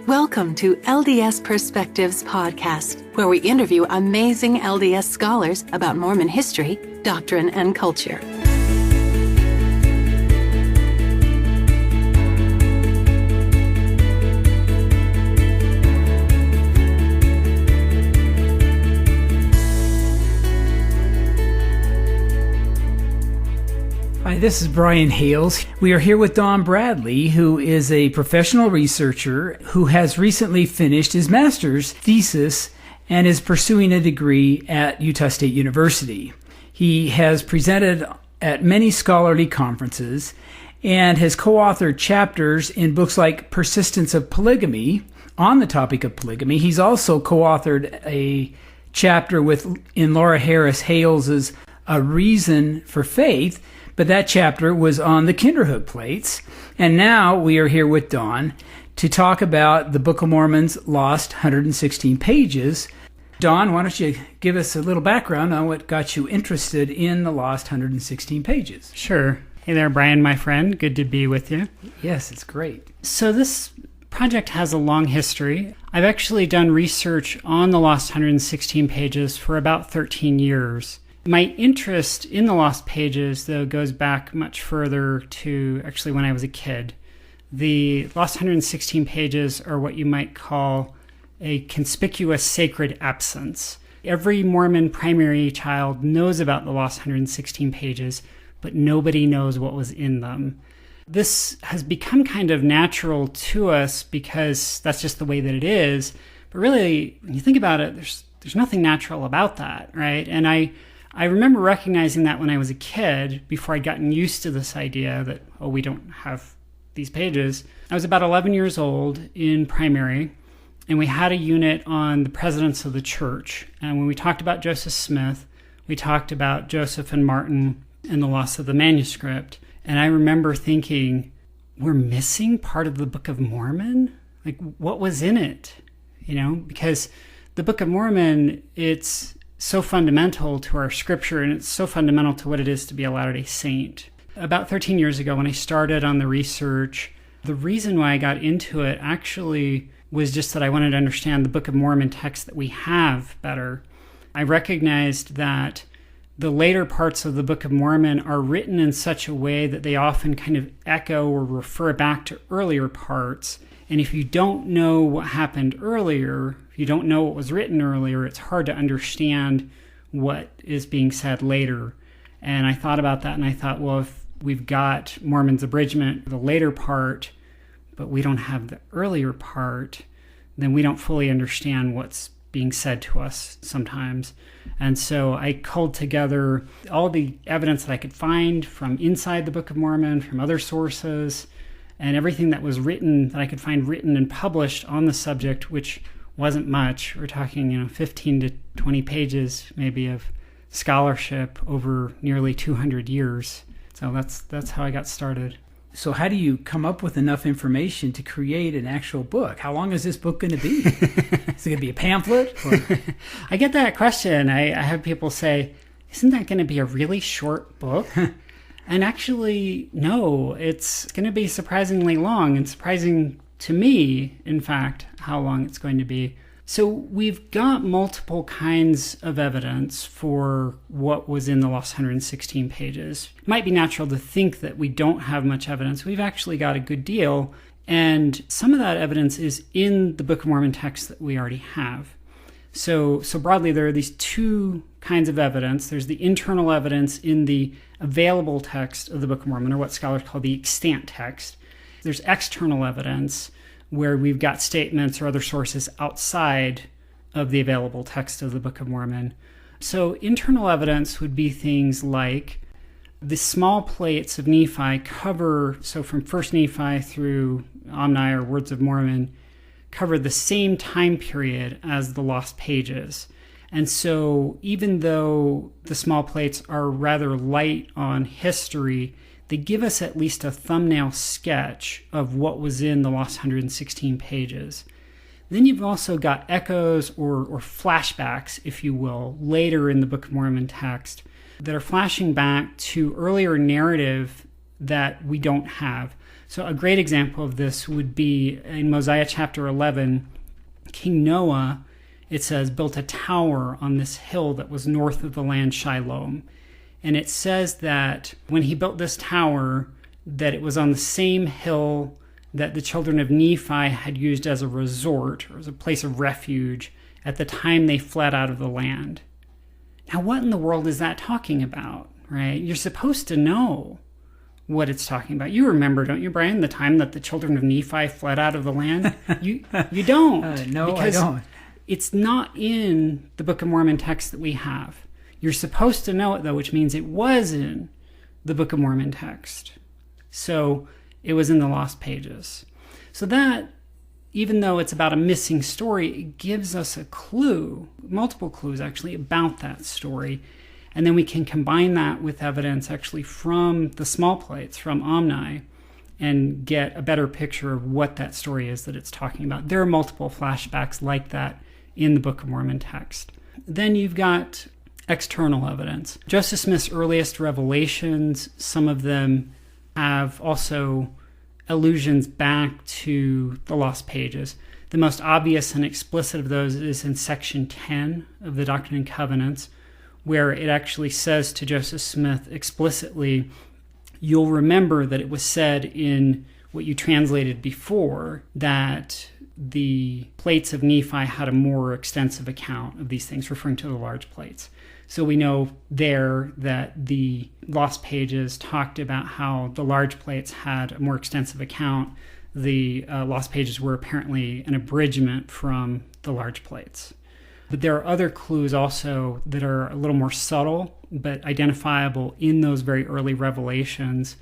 Welcome to LDS Perspectives Podcast, where we interview amazing LDS scholars about Mormon history, doctrine, and culture. Hi, this is Brian Hales. We are here with Don Bradley, who is a professional researcher who has recently finished his master's thesis and is pursuing a degree at Utah State University. He has presented at many scholarly conferences and has co-authored chapters in books like Persistence of Polygamy on the topic of polygamy. He's also co-authored a chapter in Laura Harris Hales's A Reason for Faith, but that chapter was on the Kinderhook plates. And now we are here with Don to talk about the Book of Mormon's lost 116 pages. Don, why don't you give us a little background on what got you interested in the lost 116 pages? Sure. Hey there, Brian, my friend. Good to be with you. Yes, it's great. So this project has a long history. I've actually done research on the lost 116 pages for about 13 years. My interest in the lost pages, though, goes back much further to actually when I was a kid. The lost 116 pages are what you might call a conspicuous sacred absence. Every Mormon primary child knows about the lost 116 pages, but nobody knows what was in them. This has become kind of natural to us because that's just the way that it is. But really, when you think about it, there's nothing natural about that, right? And I remember recognizing that when I was a kid, before I'd gotten used to this idea that, we don't have these pages. I was about 11 years old in primary, and we had a unit on the presidents of the church. And when we talked about Joseph Smith, we talked about Joseph and Martin and the loss of the manuscript. And I remember thinking, we're missing part of the Book of Mormon? Like, what was in it? Because the Book of Mormon, it's so fundamental to our scripture, and it's so fundamental to what it is to be a Latter-day Saint. About 13 years ago, when I started on the research, the reason why I got into it actually was just that I wanted to understand the Book of Mormon text that we have better. I recognized that the later parts of the Book of Mormon are written in such a way that they often kind of echo or refer back to earlier parts. And if you don't know what happened earlier, if you don't know what was written earlier, it's hard to understand what is being said later. And I thought about that, and I thought, well, if we've got Mormon's abridgment, the later part, but we don't have the earlier part, then we don't fully understand what's being said to us sometimes. And so I culled together all the evidence that I could find from inside the Book of Mormon, from other sources, and everything that was written, that I could find written and published on the subject, which wasn't much. We're talking, 15 to 20 pages maybe of scholarship over nearly 200 years. So that's how I got started. So how do you come up with enough information to create an actual book? How long is this book going to be? Is it going to be a pamphlet? Or? I get that question. I have people say, isn't that going to be a really short book? And actually, no, it's going to be surprisingly long, and surprising to me, in fact, how long it's going to be. So we've got multiple kinds of evidence for what was in the lost 116 pages. It might be natural to think that we don't have much evidence. We've actually got a good deal, and some of that evidence is in the Book of Mormon text that we already have. So broadly, there are these two kinds of evidence. There's the internal evidence in the available text of the Book of Mormon, or what scholars call the extant text. There's external evidence where we've got statements or other sources outside of the available text of the Book of Mormon. So internal evidence would be things like the small plates of Nephi cover, so from 1st Nephi through Omni or Words of Mormon, cover the same time period as the lost pages. And so even though the small plates are rather light on history, they give us at least a thumbnail sketch of what was in the lost 116 pages. Then you've also got echoes or flashbacks, if you will, later in the Book of Mormon text that are flashing back to earlier narrative that we don't have. So a great example of this would be in Mosiah chapter 11, King Noah, it says, built a tower on this hill that was north of the land Shiloh. And it says that when he built this tower, that it was on the same hill that the children of Nephi had used as a resort or as a place of refuge at the time they fled out of the land. Now, what in the world is that talking about, right? You're supposed to know what it's talking about. You remember, don't you, Brian, the time that the children of Nephi fled out of the land? You don't. No, I don't. It's not in the Book of Mormon text that we have. You're supposed to know it, though, which means it was in the Book of Mormon text. So it was in the lost pages. So that, even though it's about a missing story, it gives us a clue, multiple clues actually, about that story. And then we can combine that with evidence actually from the small plates, from Omni, and get a better picture of what that story is that it's talking about. There are multiple flashbacks like that in the Book of Mormon text. Then you've got external evidence. Joseph Smith's earliest revelations, some of them have also allusions back to the lost pages. The most obvious and explicit of those is in section 10 of the Doctrine and Covenants, where it actually says to Joseph Smith explicitly, you'll remember that it was said in what you translated before that the plates of Nephi had a more extensive account of these things, referring to the large plates. So we know there that the lost pages talked about how the large plates had a more extensive account. The lost pages were apparently an abridgment from the large plates. But there are other clues also that are a little more subtle but identifiable in those very early revelations,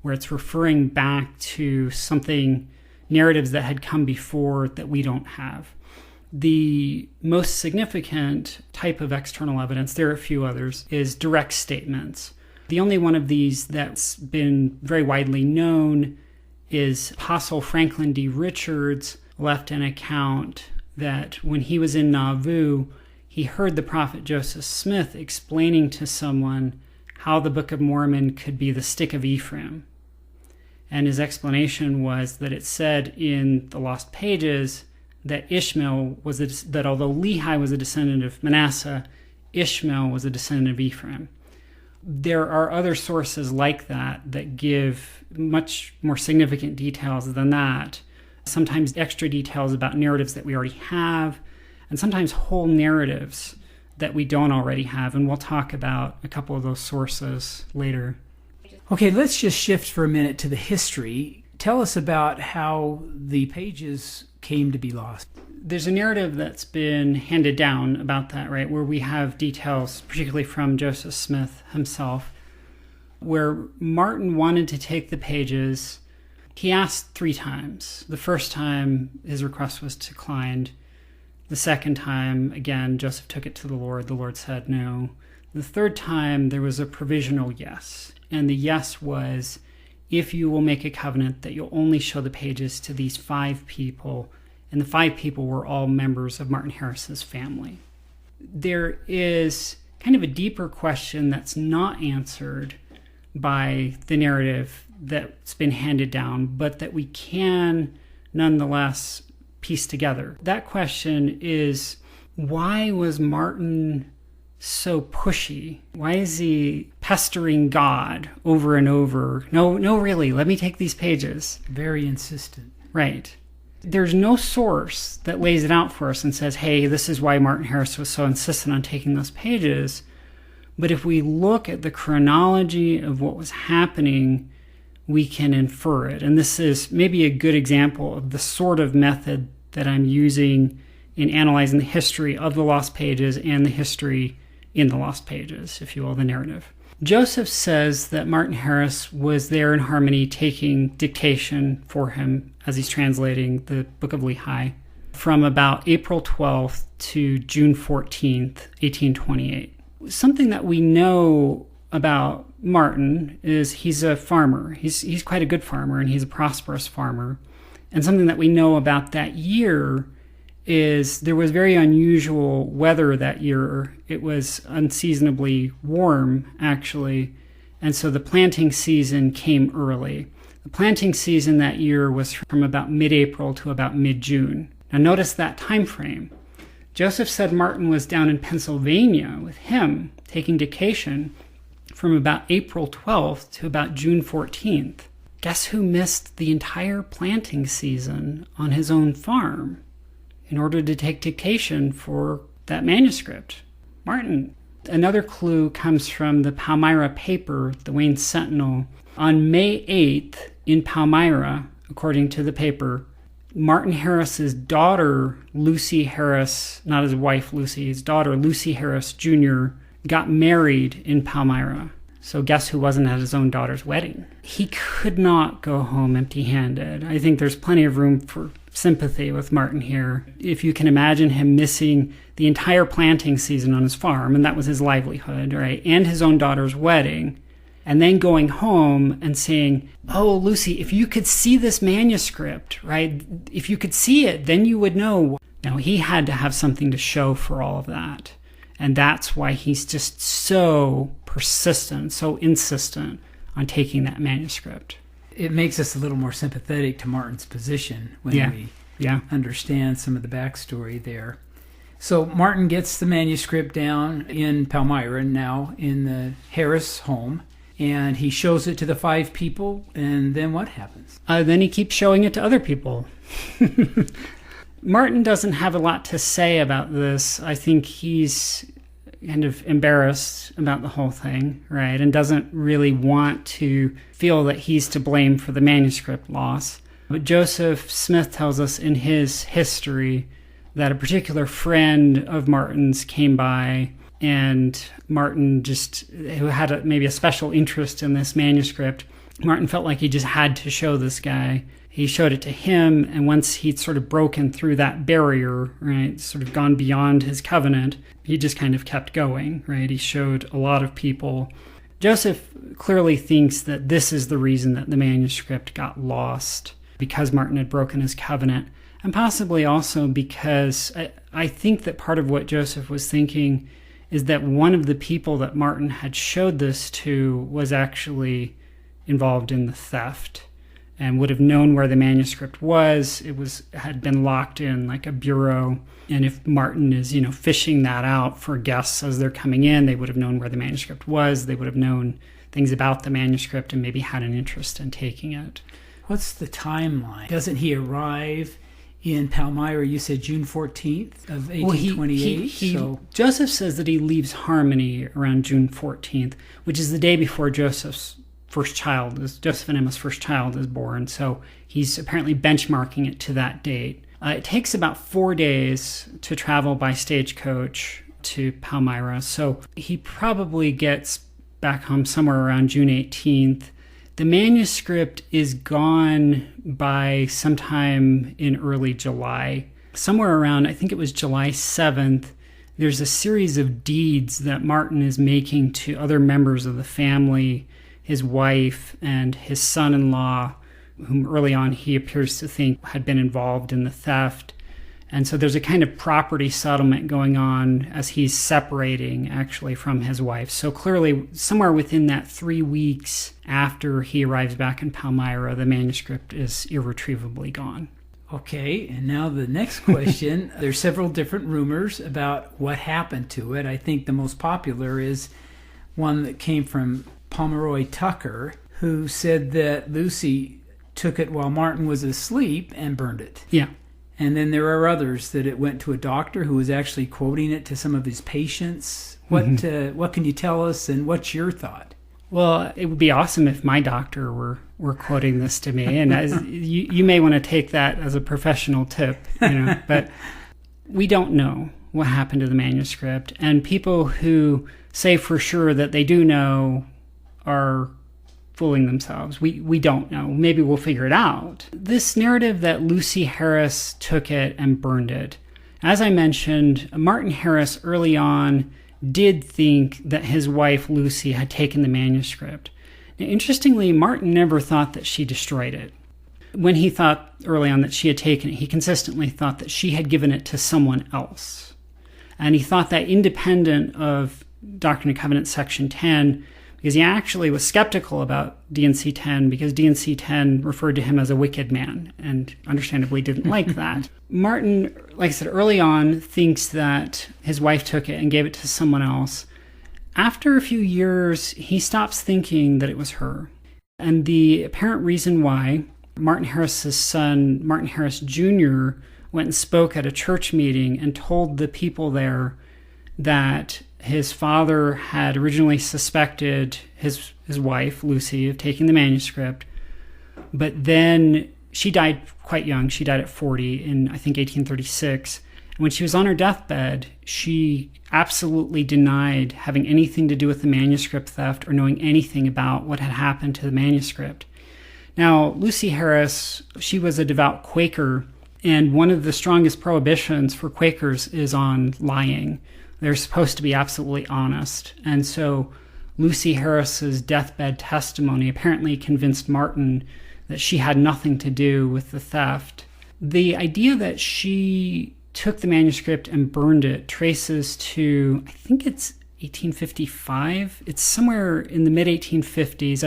where it's referring back to something, narratives that had come before that we don't have. The most significant type of external evidence, there are a few others, is direct statements. The only one of these that's been very widely known is Apostle Franklin D. Richards left an account that when he was in Nauvoo, he heard the prophet Joseph Smith explaining to someone how the Book of Mormon could be the stick of Ephraim. And his explanation was that it said in the lost pages that that although Lehi was a descendant of Manasseh, Ishmael was a descendant of Ephraim. There are other sources like that give much more significant details than that. Sometimes extra details about narratives that we already have, and sometimes whole narratives that we don't already have. And we'll talk about a couple of those sources later. Okay, let's just shift for a minute to the history. Tell us about how the pages came to be lost. There's a narrative that's been handed down about that, right, where we have details, particularly from Joseph Smith himself, where Martin wanted to take the pages. He asked 3 times. The first time, his request was declined. The second time, again, Joseph took it to the Lord. The Lord said no. The third time, there was a provisional yes. And the yes was, if you will make a covenant that you'll only show the pages to these 5 people, and the 5 people were all members of Martin Harris's family. There is kind of a deeper question that's not answered by the narrative that's been handed down, but that we can nonetheless piece together. That question is, why was Martin so pushy? Why is he pestering God over and over? No, really, let me take these pages. Very insistent. Right. There's no source that lays it out for us and says, hey, this is why Martin Harris was so insistent on taking those pages. But if we look at the chronology of what was happening, we can infer it. And this is maybe a good example of the sort of method that I'm using in analyzing the history of the lost pages and the history in the lost pages, if you will, the narrative. Joseph says that Martin Harris was there in Harmony taking dictation for him as he's translating the Book of Lehi from about April 12th to June 14th, 1828. Something that we know about Martin is he's a farmer. He's quite a good farmer, and he's a prosperous farmer. And something that we know about that year is there was very unusual weather that year. It was unseasonably warm, actually, and so the planting season came early. The planting season that year was from about mid-April to about mid-June. Now notice that time frame. Joseph said Martin was down in Pennsylvania with him, taking dictation from about April 12th to about June 14th. Guess who missed the entire planting season on his own farm in order to take dictation for that manuscript? Martin. Another clue comes from the Palmyra paper, the Wayne Sentinel. On May 8th in Palmyra, according to the paper, Martin Harris's daughter, Lucy Harris, not his wife Lucy, his daughter, Lucy Harris Jr., got married in Palmyra. So guess who wasn't at his own daughter's wedding? He could not go home empty-handed. I think there's plenty of room for sympathy with Martin here. If you can imagine him missing the entire planting season on his farm, and that was his livelihood, right? And his own daughter's wedding, and then going home and saying, oh, Lucy, if you could see this manuscript, right? If you could see it, then you would know. Now, he had to have something to show for all of that. And that's why he's just so persistent, so insistent on taking that manuscript. It makes us a little more sympathetic to Martin's position when we understand some of the backstory there. So Martin gets the manuscript down in Palmyra, now in the Harris home, and he shows it to the 5 people, and then what happens? Then he keeps showing it to other people. Martin doesn't have a lot to say about this. I think he's kind of embarrassed about the whole thing, right? And doesn't really want to feel that he's to blame for the manuscript loss. But Joseph Smith tells us in his history that a particular friend of Martin's came by, and Martin who had maybe a special interest in this manuscript, Martin felt like he just had to show this guy. He showed it to him, and once he'd sort of broken through that barrier, right, sort of gone beyond his covenant, he just kind of kept going, right? He showed a lot of people. Joseph clearly thinks that this is the reason that the manuscript got lost, because Martin had broken his covenant, and possibly also because I think that part of what Joseph was thinking is that one of the people that Martin had showed this to was actually involved in the theft, and would have known where the manuscript was. Had been locked in like a bureau. And if Martin is, fishing that out for guests as they're coming in, they would have known where the manuscript was. They would have known things about the manuscript and maybe had an interest in taking it. What's the timeline? Doesn't he arrive in Palmyra, you said June 14th of 1828? Joseph says that he leaves Harmony around June 14th, which is the day before Joseph and Emma's first child is born. So he's apparently benchmarking it to that date. It takes about 4 days to travel by stagecoach to Palmyra. So he probably gets back home somewhere around June 18th. The manuscript is gone by sometime in early July. Somewhere around, I think it was July 7th, there's a series of deeds that Martin is making to other members of the family, his wife and his son-in-law, whom early on he appears to think had been involved in the theft. And so there's a kind of property settlement going on as he's separating actually from his wife. So clearly somewhere within that 3 weeks after he arrives back in Palmyra, the manuscript is irretrievably gone. Okay, and now the next question. There's several different rumors about what happened to it. I think the most popular is one that came from Pomeroy Tucker, who said that Lucy took it while Martin was asleep and burned it. Yeah. And then there are others that it went to a doctor who was actually quoting it to some of his patients. What can you tell us, and what's your thought? Well, it would be awesome if my doctor were quoting this to me, and you may want to take that as a professional tip, But we don't know what happened to the manuscript, and people who say for sure that they do know are fooling themselves. We don't know. Maybe we'll figure it out. This narrative that Lucy Harris took it and burned it. As I mentioned, Martin Harris early on did think that his wife Lucy had taken the manuscript. Now, interestingly, Martin never thought that she destroyed it. When he thought early on that she had taken it, he consistently thought that she had given it to someone else. And he thought that independent of Doctrine and Covenants section 10, because he actually was skeptical about D&C 10 because D&C 10 referred to him as a wicked man and understandably didn't like that. Martin, like I said early on, thinks that his wife took it and gave it to someone else. After a few years, he stops thinking that it was her. And the apparent reason why, Martin Harris's son, Martin Harris Jr., went and spoke at a church meeting and told the people there that his father had originally suspected his wife, Lucy, of taking the manuscript, but then she died quite young. She died at 40 in, I think, 1836. And when she was on her deathbed, she absolutely denied having anything to do with the manuscript theft or knowing anything about what had happened to the manuscript. Now, Lucy Harris, she was a devout Quaker, and one of the strongest prohibitions for Quakers is on lying. They're supposed to be absolutely honest. And so Lucy Harris's deathbed testimony apparently convinced Martin that she had nothing to do with the theft. The idea that she took the manuscript and burned it traces to, I think it's 1855. It's somewhere in the mid-1850s.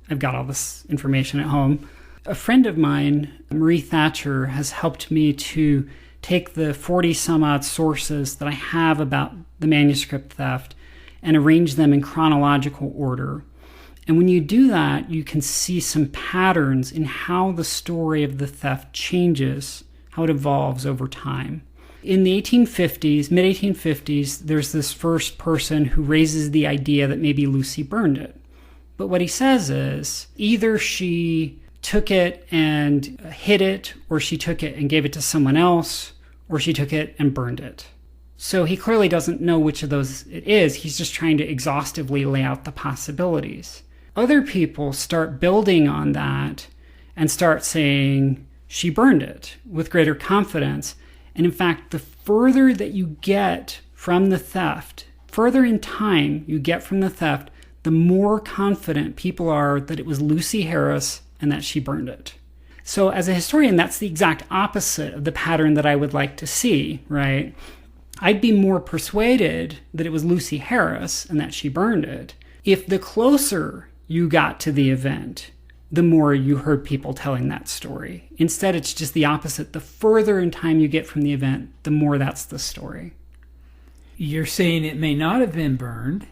I've got all this information at home. A friend of mine, Marie Thatcher, has helped me to take the 40-some-odd sources that I have about the manuscript theft and arrange them in chronological order. And when you do that, you can see some patterns in how the story of the theft changes, how it evolves over time. In the 1850s, mid-1850s, there's this first person who raises the idea that maybe Lucy burned it. But what he says is either she took it and hid it, or she took it and gave it to someone else, or she took it and burned it. So he clearly doesn't know which of those it is. He's just trying to exhaustively lay out the possibilities. Other people start building on that and start saying she burned it with greater confidence. And in fact, the further that you get from the theft, further in time you get from the theft, the more confident people are that it was Lucy Harris and that she burned it. So as a historian, that's the exact opposite of the pattern that I would like to see, right? I'd be more persuaded that it was Lucy Harris and that she burned it if the closer you got to the event, the more you heard people telling that story. Instead, it's just the opposite. The further in time you get from the event, the more that's the story. You're saying it may not have been burned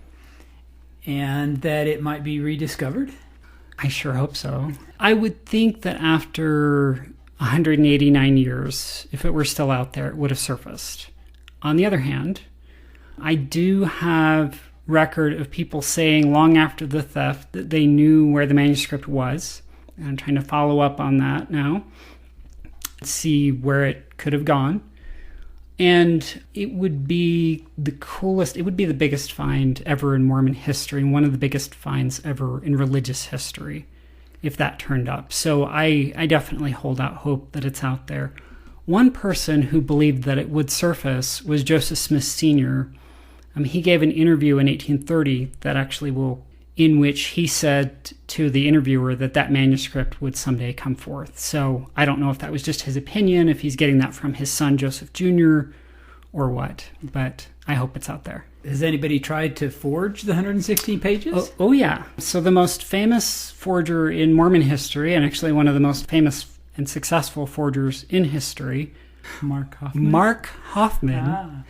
and that it might be rediscovered? I sure hope so. I would think that after 189 years, if it were still out there, it would have surfaced. On the other hand, I do have record of people saying long after the theft that they knew where the manuscript was. And I'm trying to follow up on that now, see where it could have gone. And it would be the coolest, it would be the biggest find ever in Mormon history, and one of the biggest finds ever in religious history, if that turned up. So I definitely hold out hope that it's out there. One person who believed that it would surface was Joseph Smith Sr. He gave an interview in 1830 that actually in which he said to the interviewer that manuscript would someday come forth. So I don't know if that was just his opinion, if he's getting that from his son Joseph Jr. or what, but I hope it's out there. Has anybody tried to forge the 116 pages? Oh yeah. So the most famous forger in Mormon history, and actually one of the most famous and successful forgers in history, Mark Hoffman. Mark Hoffman.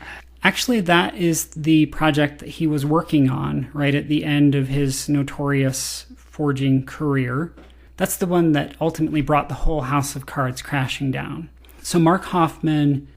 Actually, that is the project that he was working on right at the end of his notorious forging career. That's the one that ultimately brought the whole house of cards crashing down. So Mark Hoffman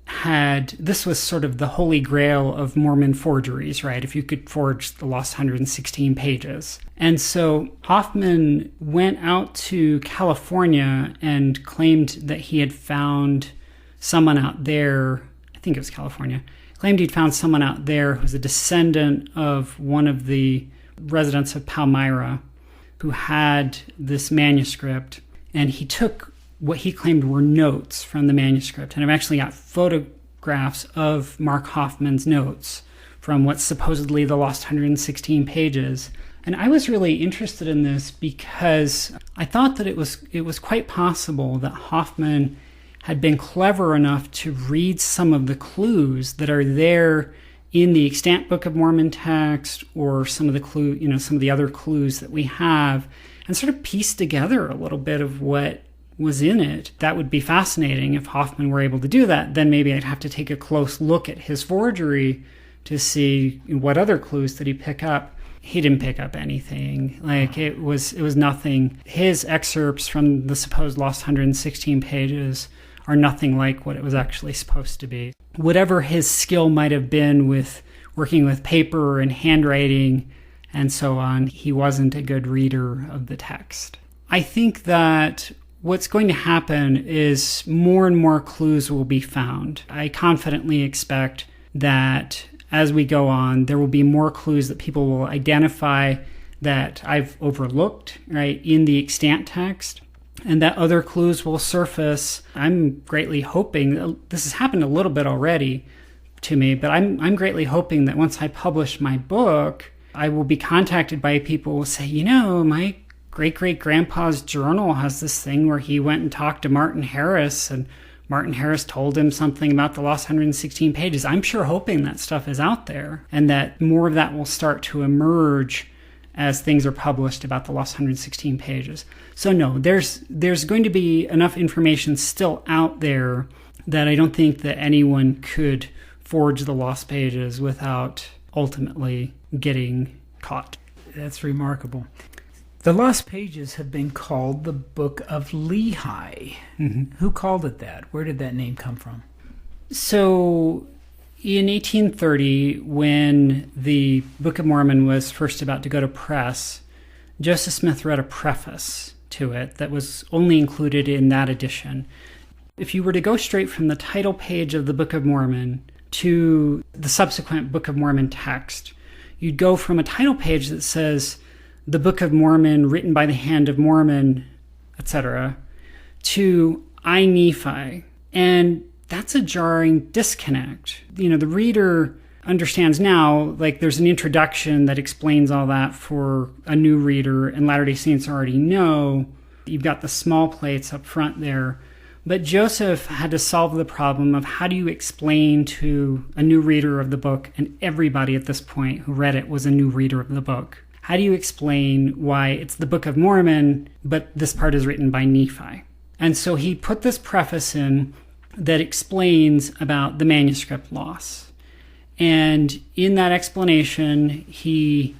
this was sort of the holy grail of Mormon forgeries, right? If you could forge the lost 116 pages. And so Hoffman went out to California and claimed that he had found someone out there, I think it was California, claimed he'd found someone out there who was a descendant of one of the residents of Palmyra who had this manuscript, and he took what he claimed were notes from the manuscript. And I've actually got photographs of Mark Hoffman's notes from what's supposedly the lost 116 pages. And I was really interested in this because I thought that it was quite possible that Hoffman had been clever enough to read some of the clues that are there in the extant Book of Mormon text or some of the other clues that we have, and sort of piece together a little bit of what was in it. That would be fascinating. If Hoffman were able to do that, then maybe I'd have to take a close look at his forgery to see what other clues did he pick up. He didn't pick up anything. It was nothing. His excerpts from the supposed lost 116 pages are nothing like what it was actually supposed to be. Whatever his skill might have been with working with paper and handwriting and so on, he wasn't a good reader of the text. I think that what's going to happen is more and more clues will be found. I confidently expect that as we go on, there will be more clues that people will identify that I've overlooked, right, in the extant text, and that other clues will surface. I'm greatly hoping, this has happened a little bit already to me, but I'm greatly hoping that once I publish my book, I will be contacted by people who will say, my great-great-grandpa's journal has this thing where he went and talked to Martin Harris, and Martin Harris told him something about the lost 116 pages. I'm sure hoping that stuff is out there and that more of that will start to emerge as things are published about the lost 116 pages. So no, there's going to be enough information still out there that I don't think that anyone could forge the lost pages without ultimately getting caught. That's remarkable. The Lost Pages have been called the Book of Lehi. Mm-hmm. Who called it that? Where did that name come from? So in 1830, when the Book of Mormon was first about to go to press, Joseph Smith wrote a preface to it that was only included in that edition. If you were to go straight from the title page of the Book of Mormon to the subsequent Book of Mormon text, you'd go from a title page that says, the Book of Mormon, written by the hand of Mormon, etc., to I, Nephi. And that's a jarring disconnect. The reader understands now, there's an introduction that explains all that for a new reader, and Latter-day Saints already know. You've got the small plates up front there. But Joseph had to solve the problem of how do you explain to a new reader of the book, and everybody at this point who read it was a new reader of the book. How do you explain why it's the Book of Mormon, but this part is written by Nephi? And so he put this preface in that explains about the manuscript loss. And in that explanation, he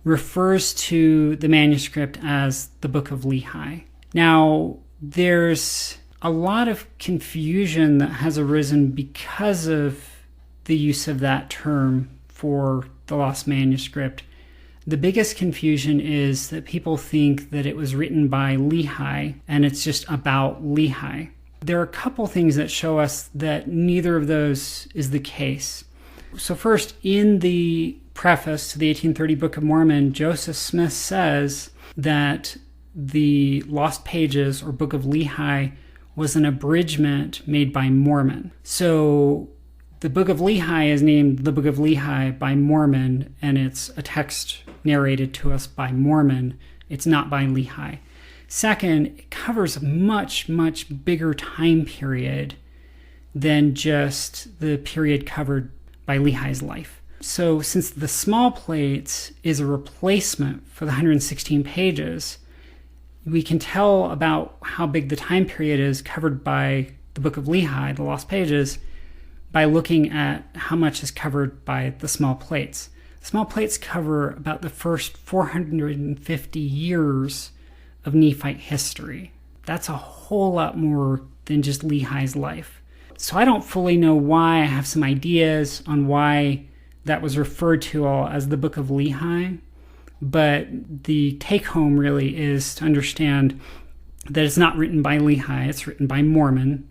refers to the manuscript as the Book of Lehi. Now, there's a lot of confusion that has arisen because of the use of that term for the lost manuscript. The biggest confusion is that people think that it was written by Lehi and it's just about Lehi. There are a couple things that show us that neither of those is the case. So first, in the preface to the 1830 Book of Mormon, Joseph Smith says that the Lost Pages or Book of Lehi was an abridgment made by Mormon. So the Book of Lehi is named the Book of Lehi by Mormon, and it's a text narrated to us by Mormon. It's not by Lehi. Second, it covers a much, much bigger time period than just the period covered by Lehi's life. So since the small plates is a replacement for the 116 pages, we can tell about how big the time period is covered by the Book of Lehi, the Lost Pages, by looking at how much is covered by the small plates. Small plates cover about the first 450 years of Nephite history. That's a whole lot more than just Lehi's life. So I don't fully know why. I have some ideas on why that was referred to all as the Book of Lehi, but the take-home really is to understand that it's not written by Lehi, it's written by Mormon,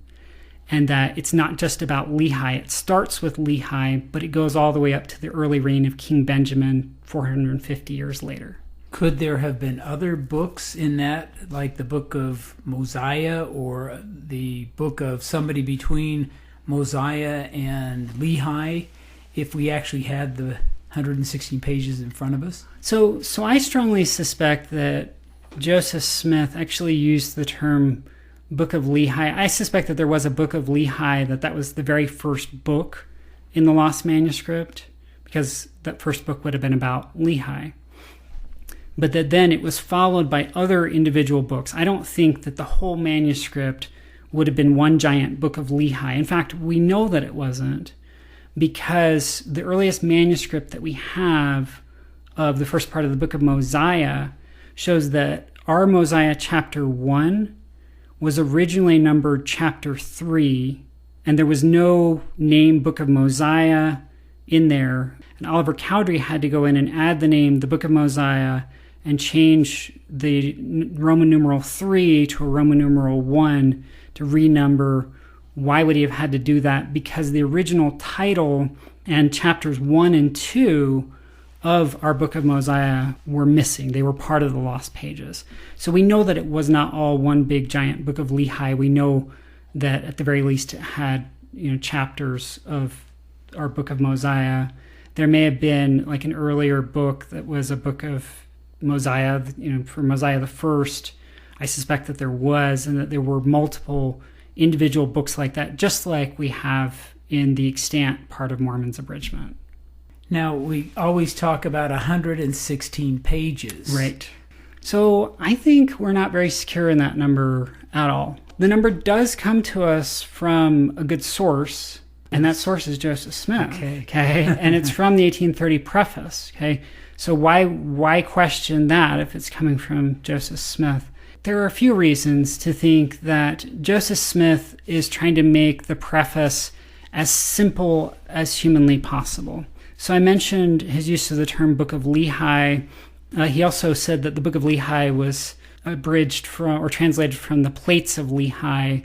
and that it's not just about Lehi. It starts with Lehi, but it goes all the way up to the early reign of King Benjamin 450 years later. Could there have been other books in that, like the Book of Mosiah or the book of somebody between Mosiah and Lehi, if we actually had the 116 pages in front of us? So I strongly suspect that Joseph Smith actually used the term Book of Lehi. I suspect that there was a Book of Lehi, that was the very first book in the lost manuscript, because that first book would have been about Lehi. But that then it was followed by other individual books. I don't think that the whole manuscript would have been one giant book of Lehi. In fact, we know that it wasn't, because the earliest manuscript that we have of the first part of the book of Mosiah shows that our Mosiah chapter 1 was originally numbered chapter 3, and there was no name book of Mosiah in there. And Oliver Cowdery had to go in and add the name the book of Mosiah and change the Roman numeral 3 to a Roman numeral 1 to renumber. Why would he have had to do that? Because the original title and chapters 1 and 2 of our book of Mosiah were missing. They were part of the lost pages. So we know that it was not all one big giant book of Lehi. We know that at the very least it had, chapters of our book of Mosiah. There may have been like an earlier book that was a book of Mosiah, for Mosiah the First. I suspect that there was, and that there were multiple individual books like that, just like we have in the extant part of Mormon's abridgment. Now, we always talk about 116 pages. Right. So I think we're not very secure in that number at all. The number does come to us from a good source, and that source is Joseph Smith. Okay. And it's from the 1830 preface. Okay. So why question that if it's coming from Joseph Smith? There are a few reasons to think that Joseph Smith is trying to make the preface as simple as humanly possible. So I mentioned his use of the term Book of Lehi. He also said that the Book of Lehi was abridged from or translated from the plates of Lehi.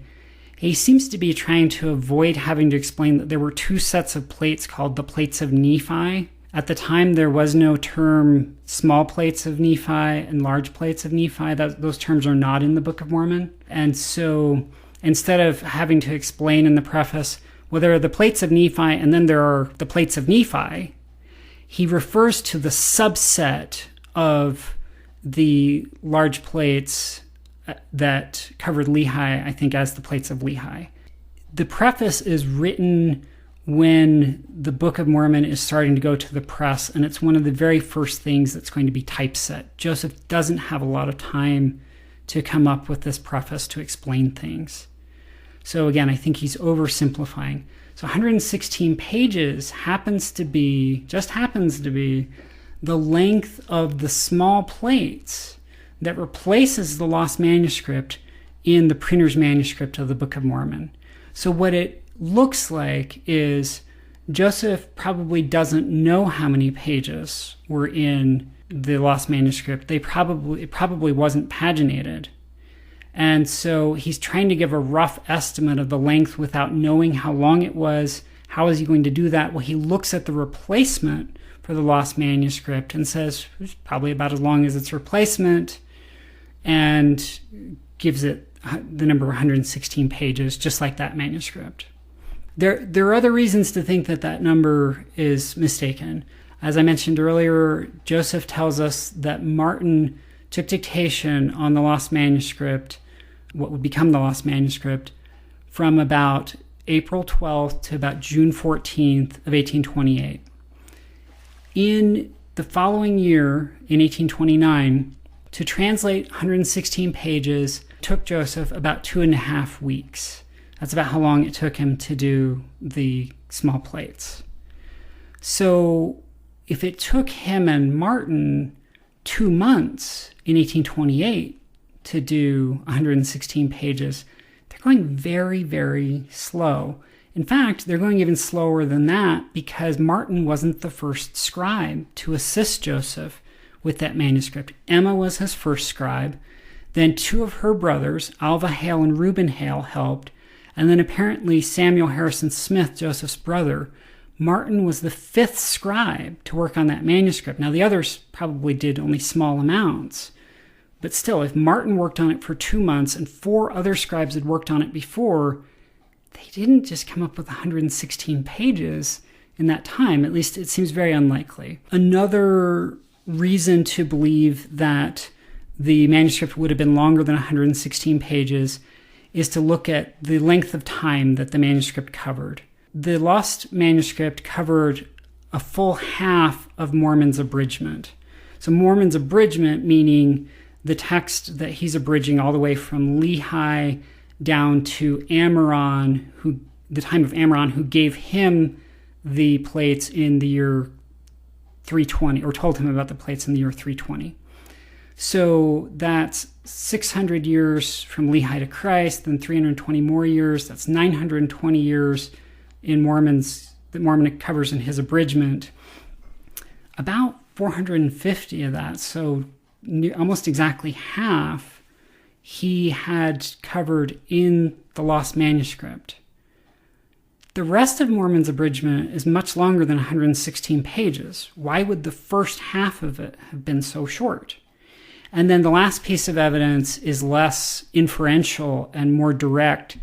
He seems to be trying to avoid having to explain that there were two sets of plates called the plates of Nephi. At the time, there was no term small plates of Nephi and large plates of Nephi. Those terms are not in the Book of Mormon. And so instead of having to explain in the preface, well, there are the plates of Nephi and then there are the plates of Nephi, he refers to the subset of the large plates that covered Lehi, I think, as the plates of Lehi. The preface is written when the Book of Mormon is starting to go to the press, and it's one of the very first things that's going to be typeset. Joseph doesn't have a lot of time to come up with this preface to explain things. So again, I think he's oversimplifying. So 116 pages happens to be the length of the small plates that replaces the lost manuscript in the printer's manuscript of the Book of Mormon. So what it looks like is Joseph probably doesn't know how many pages were in the lost manuscript. It probably wasn't paginated. And so he's trying to give a rough estimate of the length without knowing how long it was. How is he going to do that? Well, he looks at the replacement for the lost manuscript and says it's probably about as long as its replacement, and gives it the number 116 pages, just like that manuscript. There are other reasons to think that number is mistaken. As I mentioned earlier, Joseph tells us that Martin took dictation on the lost manuscript, what would become the lost manuscript, from about April 12th to about June 14th of 1828. In the following year, in 1829, to translate 116 pages took Joseph about 2.5 weeks. That's about how long it took him to do the small plates. So if it took him and Martin 2 months in 1828 to do 116 pages, they're going very, very slow. In fact, they're going even slower than that because Martin wasn't the first scribe to assist Joseph with that manuscript. Emma was his first scribe. Then 2 of her brothers, Alva Hale and Reuben Hale, helped. And then apparently Samuel Harrison Smith, Joseph's brother, Martin was the 5th scribe to work on that manuscript. Now, the others probably did only small amounts. But still, if Martin worked on it for 2 months and 4 other scribes had worked on it before, they didn't just come up with 116 pages in that time. At least it seems very unlikely. Another reason to believe that the manuscript would have been longer than 116 pages is to look at the length of time that the manuscript covered. The lost manuscript covered a full half of Mormon's abridgment. So Mormon's abridgment meaning the text that he's abridging all the way from Lehi down to Ammoron, the time of Ammoron, who gave him the plates in the year 320, or told him about the plates in the year 320. So that's 600 years from Lehi to Christ, then 320 more years. That's 920 years in that Mormon covers in his abridgment. About 450 of that, so almost exactly half, he had covered in the lost manuscript. The rest of Mormon's abridgment is much longer than 116 pages. Why would the first half of it have been so short? And then the last piece of evidence is less inferential and more direct.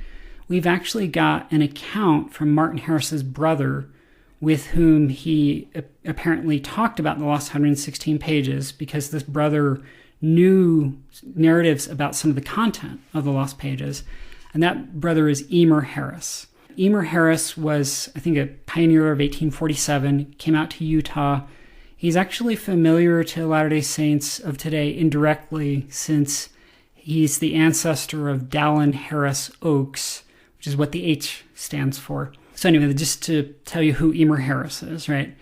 We've actually got an account from Martin Harris's brother, with whom he apparently talked about the lost 116 pages, because this brother knew narratives about some of the content of the lost pages. And that brother is Emer Harris. Emer Harris was, I think, a pioneer of 1847, came out to Utah. He's actually familiar to Latter-day Saints of today indirectly, since he's the ancestor of Dallin Harris Oaks, which is what the H stands for. So anyway, just to tell you who Emer Harris is, right?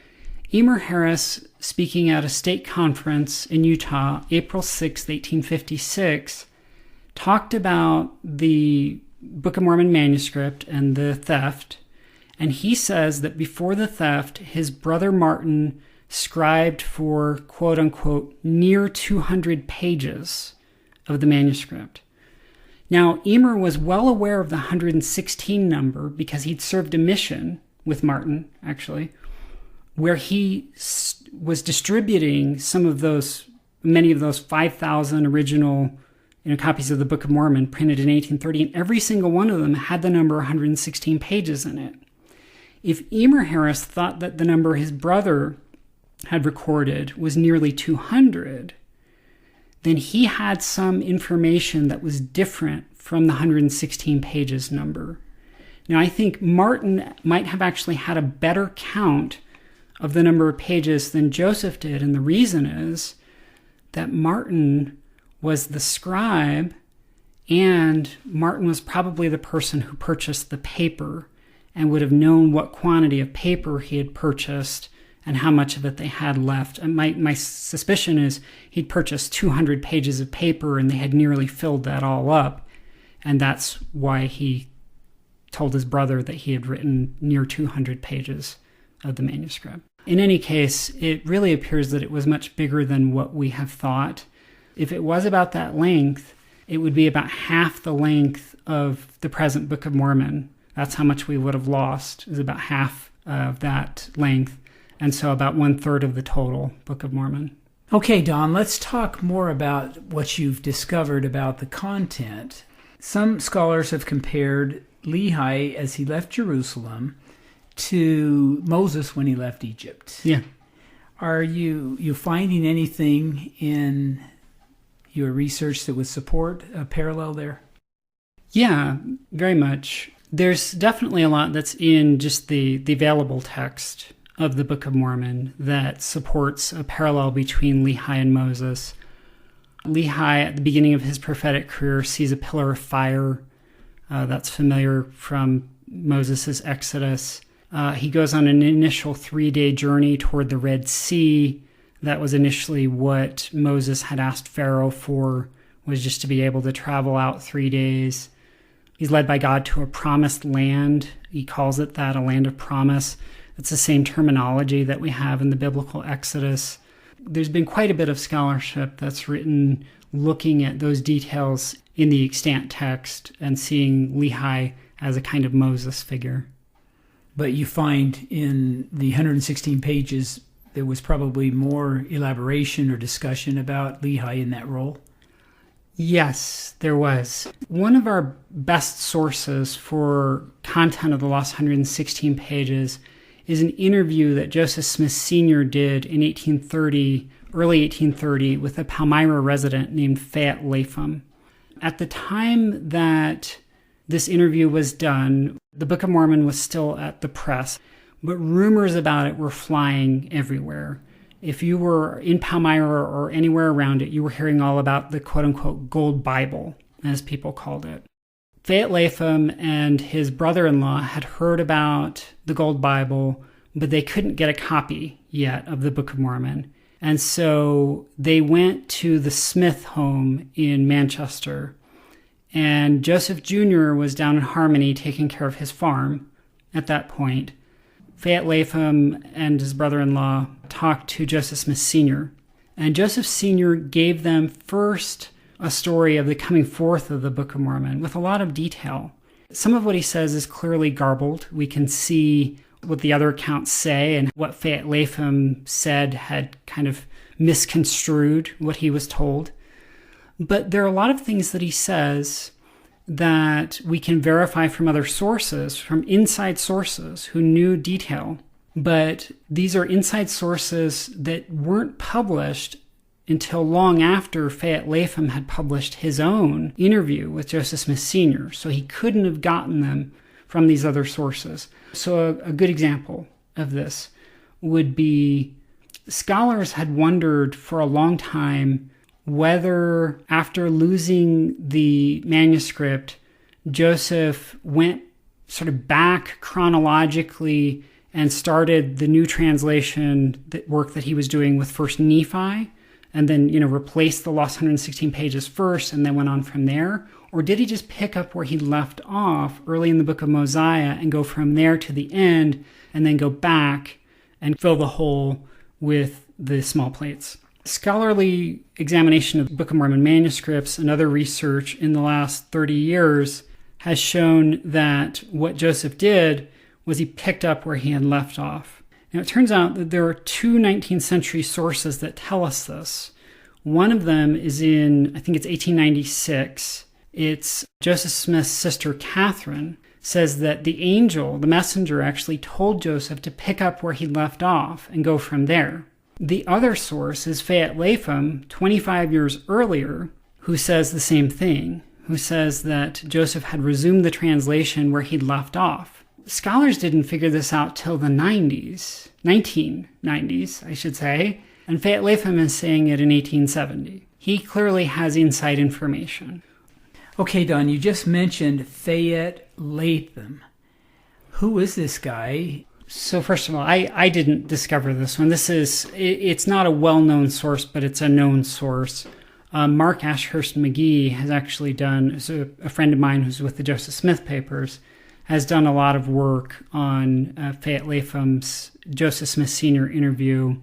Emer Harris, speaking at a state conference in Utah, April 6, 1856, talked about the Book of Mormon manuscript and the theft. And he says that before the theft, his brother Martin scribed for, quote unquote, near 200 pages of the manuscript. Now, Emer was well aware of the 116 number because he'd served a mission with Martin, actually, where he was distributing many of those 5,000 original copies of the Book of Mormon printed in 1830, and every single one of them had the number 116 pages in it. If Emer Harris thought that the number his brother had recorded was nearly 200, then he had some information that was different from the 116 pages number. Now, I think Martin might have actually had a better count of the number of pages than Joseph did, and the reason is that Martin was the scribe, and Martin was probably the person who purchased the paper and would have known what quantity of paper he had purchased and how much of it they had left. And my suspicion is he'd purchased 200 pages of paper and they had nearly filled that all up, and that's why he told his brother that he had written near 200 pages of the manuscript. In any case, it really appears that it was much bigger than what we have thought. If it was about that length, it would be about half the length of the present Book of Mormon. That's how much we would have lost, is about half of that length, and so about 1/3 of the total Book of Mormon. Okay, Don, let's talk more about what you've discovered about the content. Some scholars have compared Lehi as he left Jerusalem to Moses when he left Egypt. Yeah. Are you finding anything in your research that would support a parallel there? Yeah, very much. There's definitely a lot that's in just the available text of the Book of Mormon that supports a parallel between Lehi and Moses. Lehi, at the beginning of his prophetic career, sees a pillar of fire. That's familiar from Moses' Exodus. He goes on an initial 3-day journey toward the Red Sea. That was initially what Moses had asked Pharaoh for, was just to be able to travel out 3 days. He's led by God to a promised land. He calls it that, a land of promise. It's the same terminology that we have in the biblical Exodus. There's been quite a bit of scholarship that's written looking at those details in the extant text and seeing Lehi as a kind of Moses figure. But you find in the 116 pages there was probably more elaboration or discussion about Lehi in that role? Yes, there was. One of our best sources for content of the lost 116 pages is an interview that Joseph Smith Sr. did in early 1830, with a Palmyra resident named Fayette Lapham. At the time that this interview was done, the Book of Mormon was still at the press. but rumors about it were flying everywhere. If you were in Palmyra or anywhere around it, you were hearing all about the quote-unquote Gold Bible, as people called it. Fayette Latham and his brother-in-law had heard about the Gold Bible, but they couldn't get a copy yet of the Book of Mormon. And so they went to the Smith home in Manchester. And Joseph Jr. was down in Harmony taking care of his farm at that point. Fayette Latham and his brother-in-law talked to Joseph Smith Sr. And Joseph Sr. gave them first a story of the coming forth of the Book of Mormon with a lot of detail. Some of what he says is clearly garbled. We can see what the other accounts say, and what Fayette Latham said had kind of misconstrued what he was told. But there are a lot of things that he says that we can verify from other sources, from inside sources who knew detail. But these are inside sources that weren't published until long after Fayette Latham had published his own interview with Joseph Smith Sr., so he couldn't have gotten them from these other sources. So a good example of this would be scholars had wondered for a long time whether after losing the manuscript, Joseph went sort of back chronologically and started the new translation work that he was doing with First Nephi, and then, replaced the lost 116 pages first and then went on from there? Or did he just pick up where he left off early in the book of Mosiah and go from there to the end and then go back and fill the hole with the small plates? Scholarly examination of the Book of Mormon manuscripts and other research in the last 30 years has shown that what Joseph did was he picked up where he had left off. Now, it turns out that there are two 19th century sources that tell us this. One of them is in, I think it's 1896. It's Joseph Smith's sister, Catherine, says that the angel, the messenger, actually told Joseph to pick up where he left off and go from there. The other source is Fayette Latham, 25 years earlier, who says the same thing, who says that Joseph had resumed the translation where he'd left off. Scholars didn't figure this out till the 1990s, I should say, and Fayette Latham is saying it in 1870. He clearly has inside information. Okay, Don, you just mentioned Fayette Latham. Who is this guy? So first of all, I didn't discover this one. It's not a well-known source, but it's a known source. Mark Ashurst McGee has actually done, a friend of mine who's with the Joseph Smith papers, has done a lot of work on Fayette Latham's Joseph Smith Sr. interview,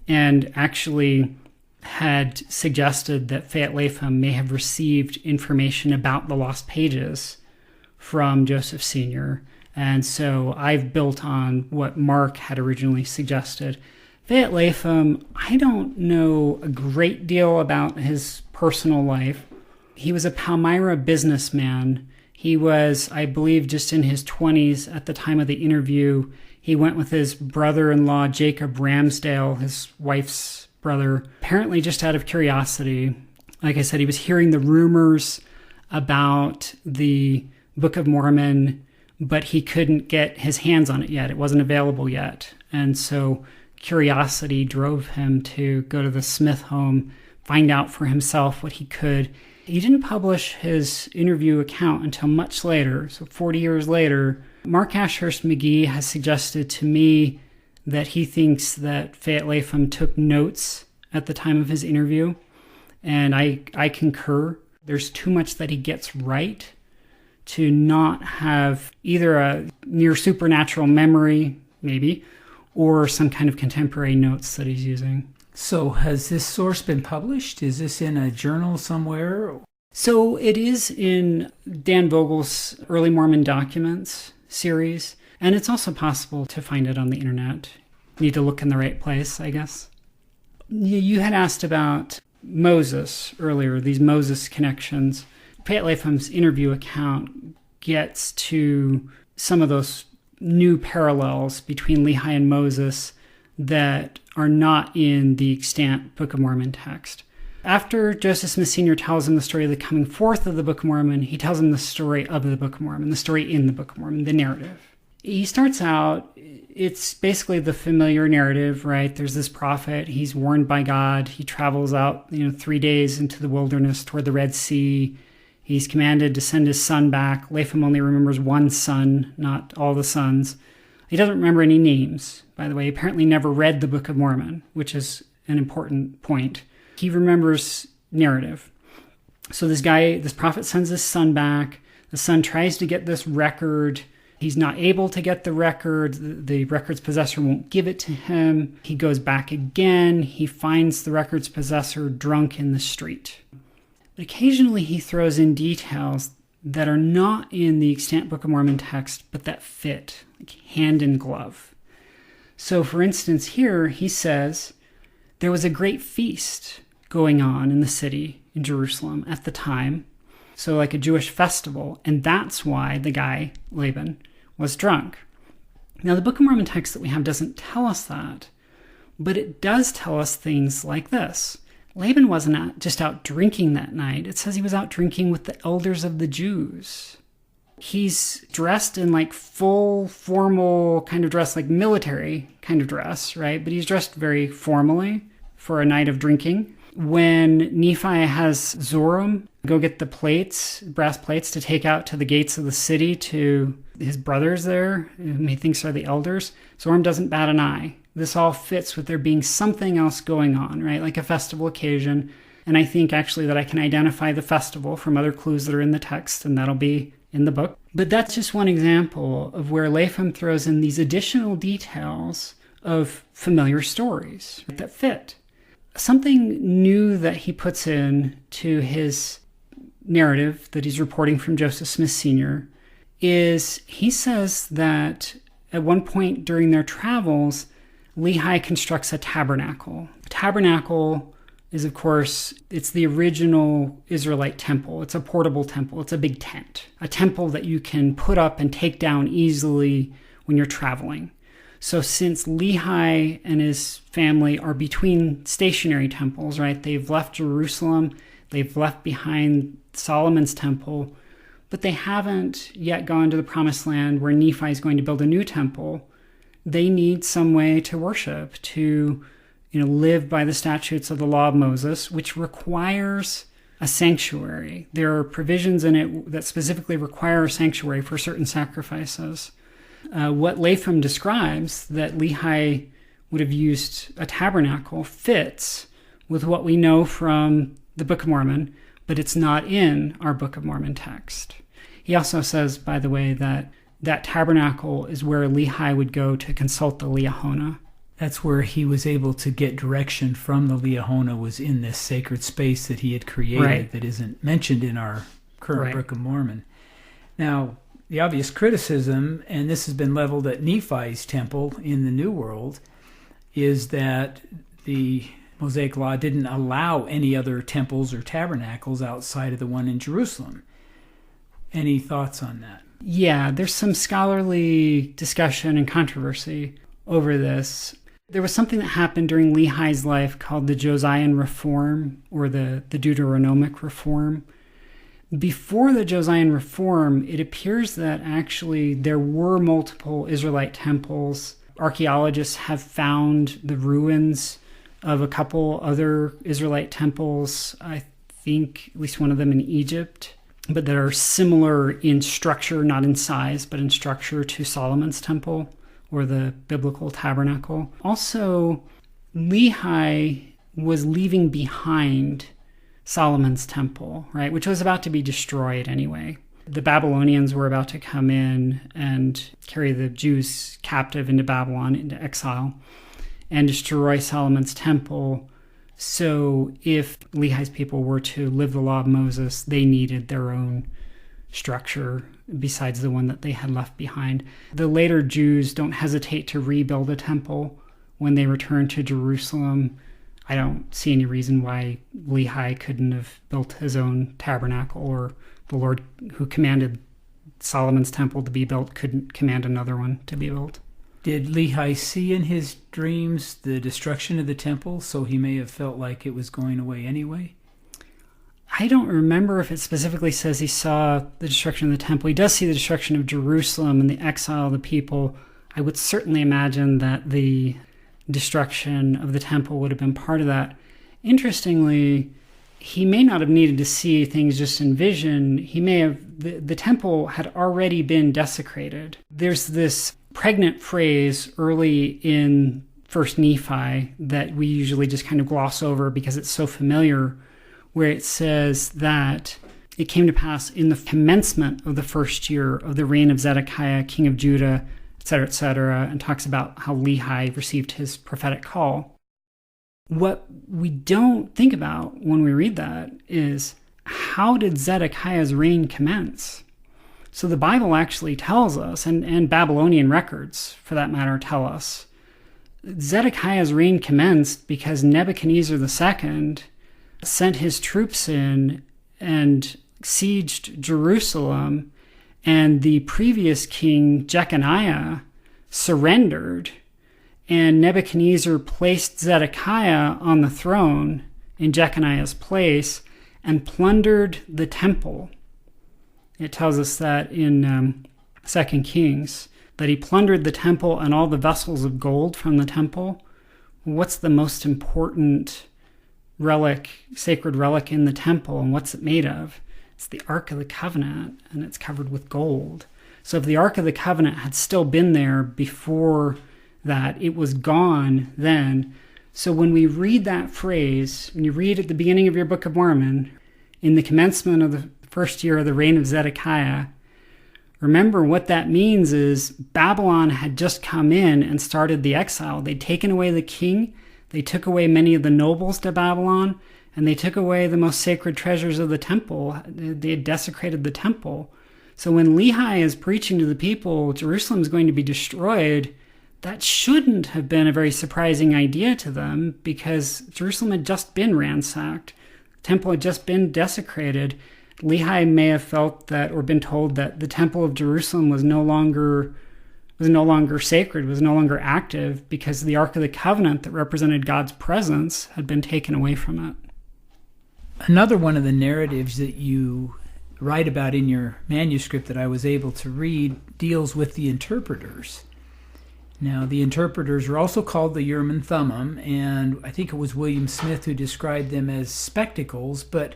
and actually had suggested that Fayette Latham may have received information about the lost pages from Joseph Sr., and so I've built on what Mark had originally suggested. Fayette Latham, I don't know a great deal about his personal life. He was a Palmyra businessman. He was, I believe, just in his 20s at the time of the interview. He went with his brother-in-law, Jacob Ramsdale, his wife's brother, apparently just out of curiosity. Like I said, he was hearing the rumors about the Book of Mormon, but he couldn't get his hands on it yet. It wasn't available yet. And so curiosity drove him to go to the Smith home, find out for himself what he could. He didn't publish his interview account until much later, so 40 years later. Mark Ashurst McGee has suggested to me that he thinks that Fayette Latham took notes at the time of his interview, and I concur. There's too much that he gets right to not have either a near supernatural memory, maybe, or some kind of contemporary notes that he's using. So has this source been published? Is this in a journal somewhere? So it is in Dan Vogel's Early Mormon Documents series, and it's also possible to find it on the internet. Need to look in the right place, I guess. You had asked about Moses earlier, these Moses connections. Fayette Latham's interview account gets to some of those new parallels between Lehi and Moses that are not in the extant Book of Mormon text. After Joseph Smith Sr. tells him the story of the coming forth of the Book of Mormon, he tells him the story of the Book of Mormon, the story in the Book of Mormon, the narrative. He starts out It's basically the familiar narrative, right? There's this prophet. He's warned by God. He travels out, 3 days into the wilderness toward the Red Sea. He's commanded to send his son back. Latham only remembers one son, not all the sons. He doesn't remember any names, by the way. He apparently never read the Book of Mormon, which is an important point. He remembers narrative. So this prophet sends his son back. The son tries to get this record. He's not able to get the record. The record's possessor won't give it to him. He goes back again. He finds the record's possessor drunk in the street. But occasionally he throws in details that are not in the extant Book of Mormon text, but that fit, like hand in glove. So for instance, here he says, there was a great feast going on in the city in Jerusalem at the time. So like a Jewish festival, and that's why the guy, Laban, was drunk. Now the Book of Mormon text that we have doesn't tell us that, but it does tell us things like this. Laban wasn't just out drinking that night. It says he was out drinking with the elders of the Jews. He's dressed in like full formal kind of dress, like military kind of dress, right? But he's dressed very formally for a night of drinking. When Nephi has Zoram go get the plates, brass plates, to take out to the gates of the city to his brothers there, whom he thinks are the elders, Zoram doesn't bat an eye. This all fits with there being something else going on, right? Like a festival occasion. And I think actually that I can identify the festival from other clues that are in the text, and that'll be in the book. But that's just one example of where Latham throws in these additional details of familiar stories that fit. Something new that he puts in to his narrative that he's reporting from Joseph Smith Sr. is he says that at one point during their travels, Lehi constructs a tabernacle. A tabernacle is, of course, it's the original Israelite temple. It's a portable temple. It's a big tent, a temple that you can put up and take down easily when you're traveling. So since Lehi and his family are between stationary temples, right? They've left Jerusalem, they've left behind Solomon's temple, but they haven't yet gone to the promised land where Nephi is going to build a new temple. They need some way to worship, to live by the statutes of the law of Moses, which requires a sanctuary. There are provisions in it that specifically require a sanctuary for certain sacrifices. What Latham describes, that Lehi would have used a tabernacle, fits with what we know from the Book of Mormon, but it's not in our Book of Mormon text. He also says, by the way, that that tabernacle is where Lehi would go to consult the Liahona. That's where he was able to get direction from the Liahona, was in this sacred space that he had created, right, that isn't mentioned in our current Book of Mormon. Now, the obvious criticism, and this has been leveled at Nephi's temple in the New World, is that the Mosaic Law didn't allow any other temples or tabernacles outside of the one in Jerusalem. Any thoughts on that? Yeah, there's some scholarly discussion and controversy over this. There was something that happened during Lehi's life called the Josian Reform, or the Deuteronomic Reform. Before the Josian Reform, it appears that actually there were multiple Israelite temples. Archaeologists have found the ruins of a couple other Israelite temples, I think at least one of them in Egypt, but that are similar in structure, not in size, but in structure to Solomon's temple or the biblical tabernacle. Also, Lehi was leaving behind Solomon's temple, right, which was about to be destroyed anyway. The Babylonians were about to come in and carry the Jews captive into Babylon, into exile, and destroy Solomon's temple. So if Lehi's people were to live the law of Moses, they needed their own structure besides the one that they had left behind. The later Jews don't hesitate to rebuild a temple when they return to Jerusalem. I don't see any reason why Lehi couldn't have built his own tabernacle, or the Lord who commanded Solomon's temple to be built couldn't command another one to be built. Did Lehi see in his dreams the destruction of the temple, so he may have felt like it was going away anyway? I don't remember if it specifically says he saw the destruction of the temple. He does see the destruction of Jerusalem and the exile of the people. I would certainly imagine that the destruction of the temple would have been part of that. Interestingly, he may not have needed to see things just in vision. He may have, the temple had already been desecrated. There's this pregnant phrase early in First Nephi that we usually just kind of gloss over because it's so familiar, where it says that it came to pass in the commencement of the first year of the reign of Zedekiah, king of Judah, et cetera, and talks about how Lehi received his prophetic call. What we don't think about when we read that is, how did Zedekiah's reign commence? So the Bible actually tells us, and Babylonian records, for that matter, tell us, Zedekiah's reign commenced because Nebuchadnezzar II sent his troops in and sieged Jerusalem, and the previous king, Jeconiah, surrendered, and Nebuchadnezzar placed Zedekiah on the throne in Jeconiah's place and plundered the temple. It tells us that in 2 Kings, that he plundered the temple and all the vessels of gold from the temple. What's the most important relic, sacred relic in the temple, and what's it made of? It's the Ark of the Covenant, and it's covered with gold. So if the Ark of the Covenant had still been there before that, it was gone then. So when we read that phrase, when you read at the beginning of your Book of Mormon, in the commencement of the first year of the reign of Zedekiah, remember what that means is Babylon had just come in and started the exile. They'd taken away the king, they took away many of the nobles to Babylon, and they took away the most sacred treasures of the temple. They had desecrated the temple. So when Lehi is preaching to the people, Jerusalem is going to be destroyed, that shouldn't have been a very surprising idea to them, because Jerusalem had just been ransacked. The temple had just been desecrated. Lehi may have felt that, or been told that, the temple of Jerusalem was no longer sacred, was no longer active, because the Ark of the Covenant that represented God's presence had been taken away from it. Another one of the narratives that you write about in your manuscript that I was able to read deals with the interpreters. Now, the interpreters are also called the Urim and Thummim, and I think it was William Smith who described them as spectacles, but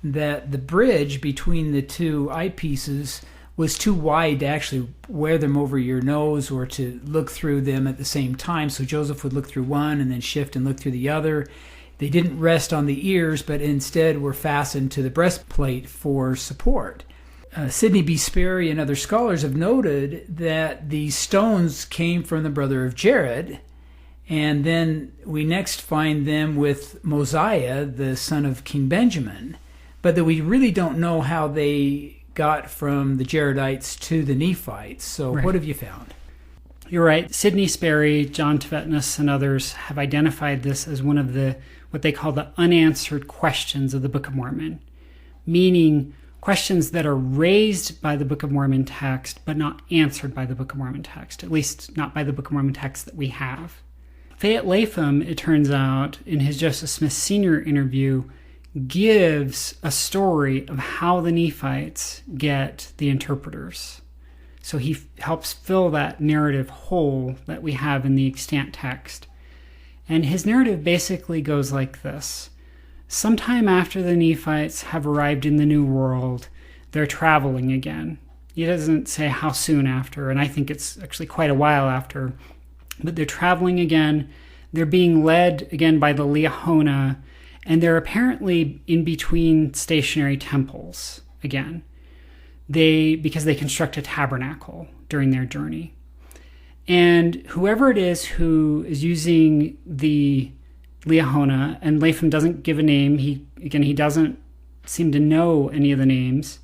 that the bridge between the two eyepieces was too wide to actually wear them over your nose or to look through them at the same time. So Joseph would look through one and then shift and look through the other. They didn't rest on the ears, but instead were fastened to the breastplate for support. Sidney B. Sperry and other scholars have noted that these stones came from the brother of Jared, and then we next find them with Mosiah, the son of King Benjamin, but that we really don't know how they got from the Jaredites to the Nephites. So What have you found? You're right. Sidney Sperry, John Tvetness, and others have identified this as one of the what they call the unanswered questions of the Book of Mormon, meaning questions that are raised by the Book of Mormon text, but not answered by the Book of Mormon text, at least not by the Book of Mormon text that we have. Fayette Latham, it turns out, in his Joseph Smith Sr. interview, gives a story of how the Nephites get the interpreters. So he helps fill that narrative hole that we have in the extant text. And his narrative basically goes like this. Sometime after the Nephites have arrived in the New World, they're traveling again. He doesn't say how soon after, and I think it's actually quite a while after. But they're traveling again. They're being led again by the Liahona, and they're apparently in between stationary temples again. Because they construct a tabernacle during their journey. And whoever it is who is using the Liahona, and Latham doesn't give a name, he doesn't seem to know any of the names.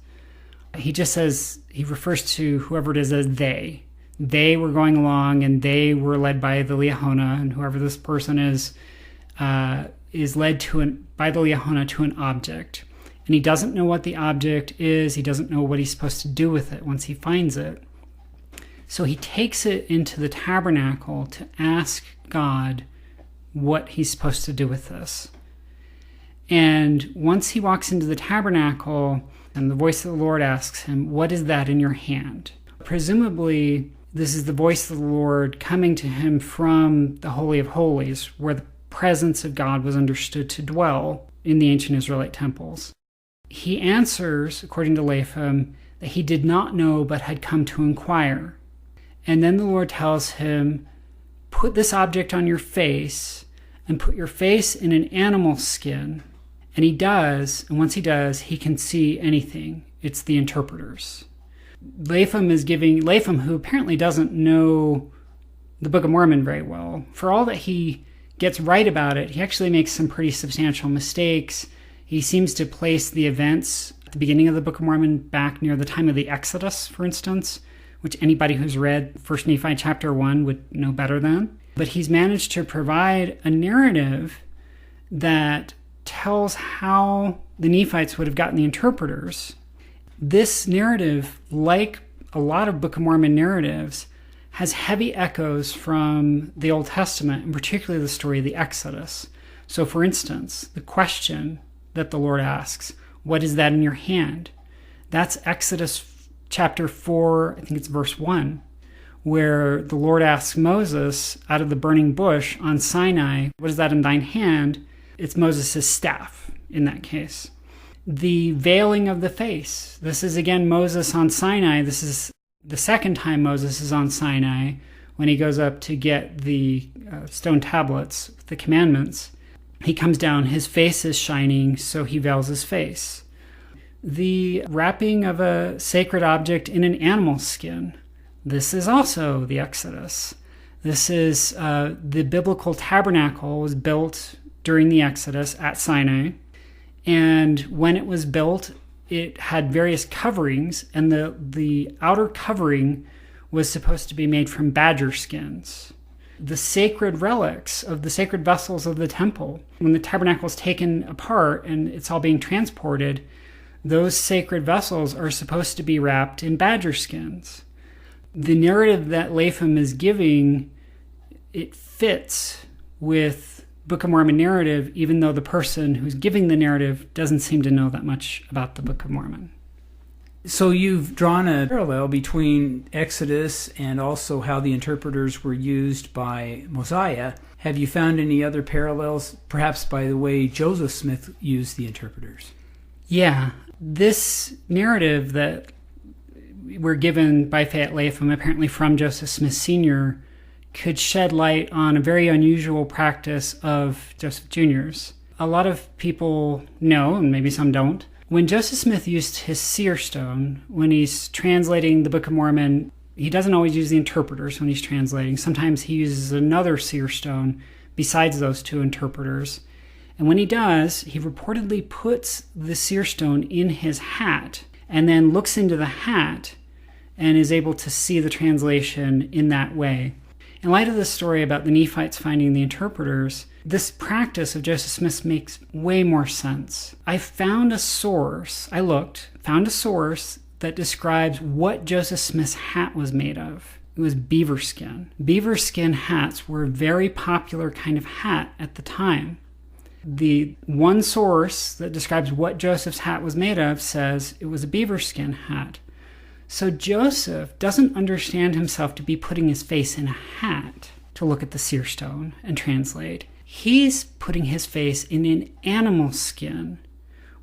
He just says, he refers to whoever it is as they. They were going along and they were led by the Liahona, and whoever this person is led by the Liahona to an object. And he doesn't know what the object is. He doesn't know what he's supposed to do with it once he finds it. So he takes it into the tabernacle to ask God what he's supposed to do with this. And once he walks into the tabernacle, and the voice of the Lord asks him, "What is that in your hand?" Presumably, This is the voice of the Lord coming to him from the Holy of Holies, where the presence of God was understood to dwell in the ancient Israelite temples. He answers, according to Latham, that he did not know but had come to inquire. And then the Lord tells him, put this object on your face and put your face in an animal skin. And he does, and once he does, he can see anything. It's the interpreters. Latham, who apparently doesn't know the Book of Mormon very well, for all that he gets right about it, he actually makes some pretty substantial mistakes. He seems to place the events at the beginning of the Book of Mormon back near the time of the Exodus, for instance, which anybody who's read 1 Nephi chapter 1 would know better than. But he's managed to provide a narrative that tells how the Nephites would have gotten the interpreters. This narrative, like a lot of Book of Mormon narratives, has heavy echoes from the Old Testament, and particularly the story of the Exodus. So, for instance, the question that the Lord asks, what is that in your hand? That's Exodus chapter 4, I think it's verse 1, where the Lord asks Moses out of the burning bush on Sinai, what is that in thine hand? It's Moses' staff in that case. The veiling of the face. This is again Moses on Sinai. This is the second time Moses is on Sinai when he goes up to get the stone tablets, the commandments. He comes down, his face is shining, so he veils his face. The wrapping of a sacred object in an animal skin. This is also the Exodus. This is the biblical tabernacle was built during the Exodus at Sinai. And when it was built, it had various coverings, and the outer covering was supposed to be made from badger skins. The sacred relics of the sacred vessels of the temple, when the tabernacle is taken apart and it's all being transported, those sacred vessels are supposed to be wrapped in badger skins. The narrative that Latham is giving, it fits with Book of Mormon narrative, even though the person who's giving the narrative doesn't seem to know that much about the Book of Mormon. So you've drawn a parallel between Exodus and also how the interpreters were used by Mosiah. Have you found any other parallels, perhaps by the way Joseph Smith used the interpreters? Yeah, this narrative that we're given by Fayette Latham, apparently from Joseph Smith Sr., could shed light on a very unusual practice of Joseph Jr.'s. A lot of people know, and maybe some don't, when Joseph Smith used his seer stone, when he's translating the Book of Mormon, he doesn't always use the interpreters when he's translating. Sometimes he uses another seer stone besides those two interpreters. And when he does, he reportedly puts the seer stone in his hat and then looks into the hat and is able to see the translation in that way. In light of the story about the Nephites finding the interpreters, this practice of Joseph Smith makes way more sense. I found a source that describes what Joseph Smith's hat was made of. It was beaver skin. Beaver skin hats were a very popular kind of hat at the time. The one source that describes what Joseph's hat was made of says it was a beaver skin hat. So Joseph doesn't understand himself to be putting his face in a hat to look at the seer stone and translate. He's putting his face in an animal skin,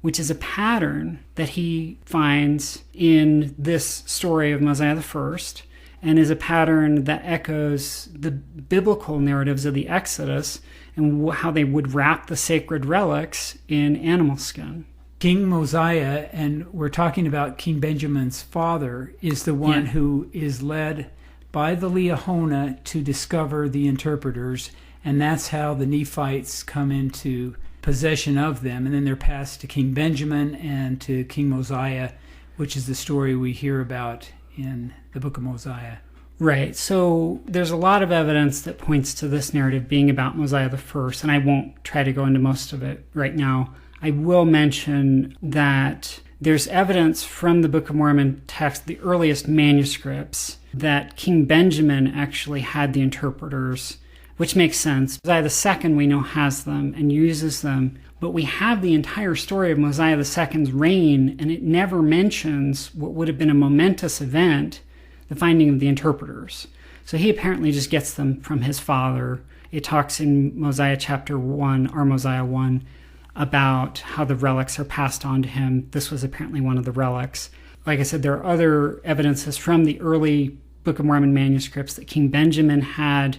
which is a pattern that he finds in this story of Mosiah I, and is a pattern that echoes the biblical narratives of the Exodus and how they would wrap the sacred relics in animal skin. King Mosiah, and we're talking about King Benjamin's father, is the one who is led by the Liahona to discover the interpreters, and that's how the Nephites come into possession of them, and then they're passed to King Benjamin and to King Mosiah, which is the story we hear about in the Book of Mosiah. Right, so there's a lot of evidence that points to this narrative being about Mosiah I, and I won't try to go into most of it right now. I will mention that there's evidence from the Book of Mormon text, the earliest manuscripts, that King Benjamin actually had the interpreters, which makes sense. Mosiah II, we know, has them and uses them, but we have the entire story of Mosiah II's reign, and it never mentions what would have been a momentous event, the finding of the interpreters. So he apparently just gets them from his father. It talks in Mosiah chapter 1, or Mosiah 1, about how the relics are passed on to him. This was apparently one of the relics. Like I said, there are other evidences from the early Book of Mormon manuscripts that King Benjamin had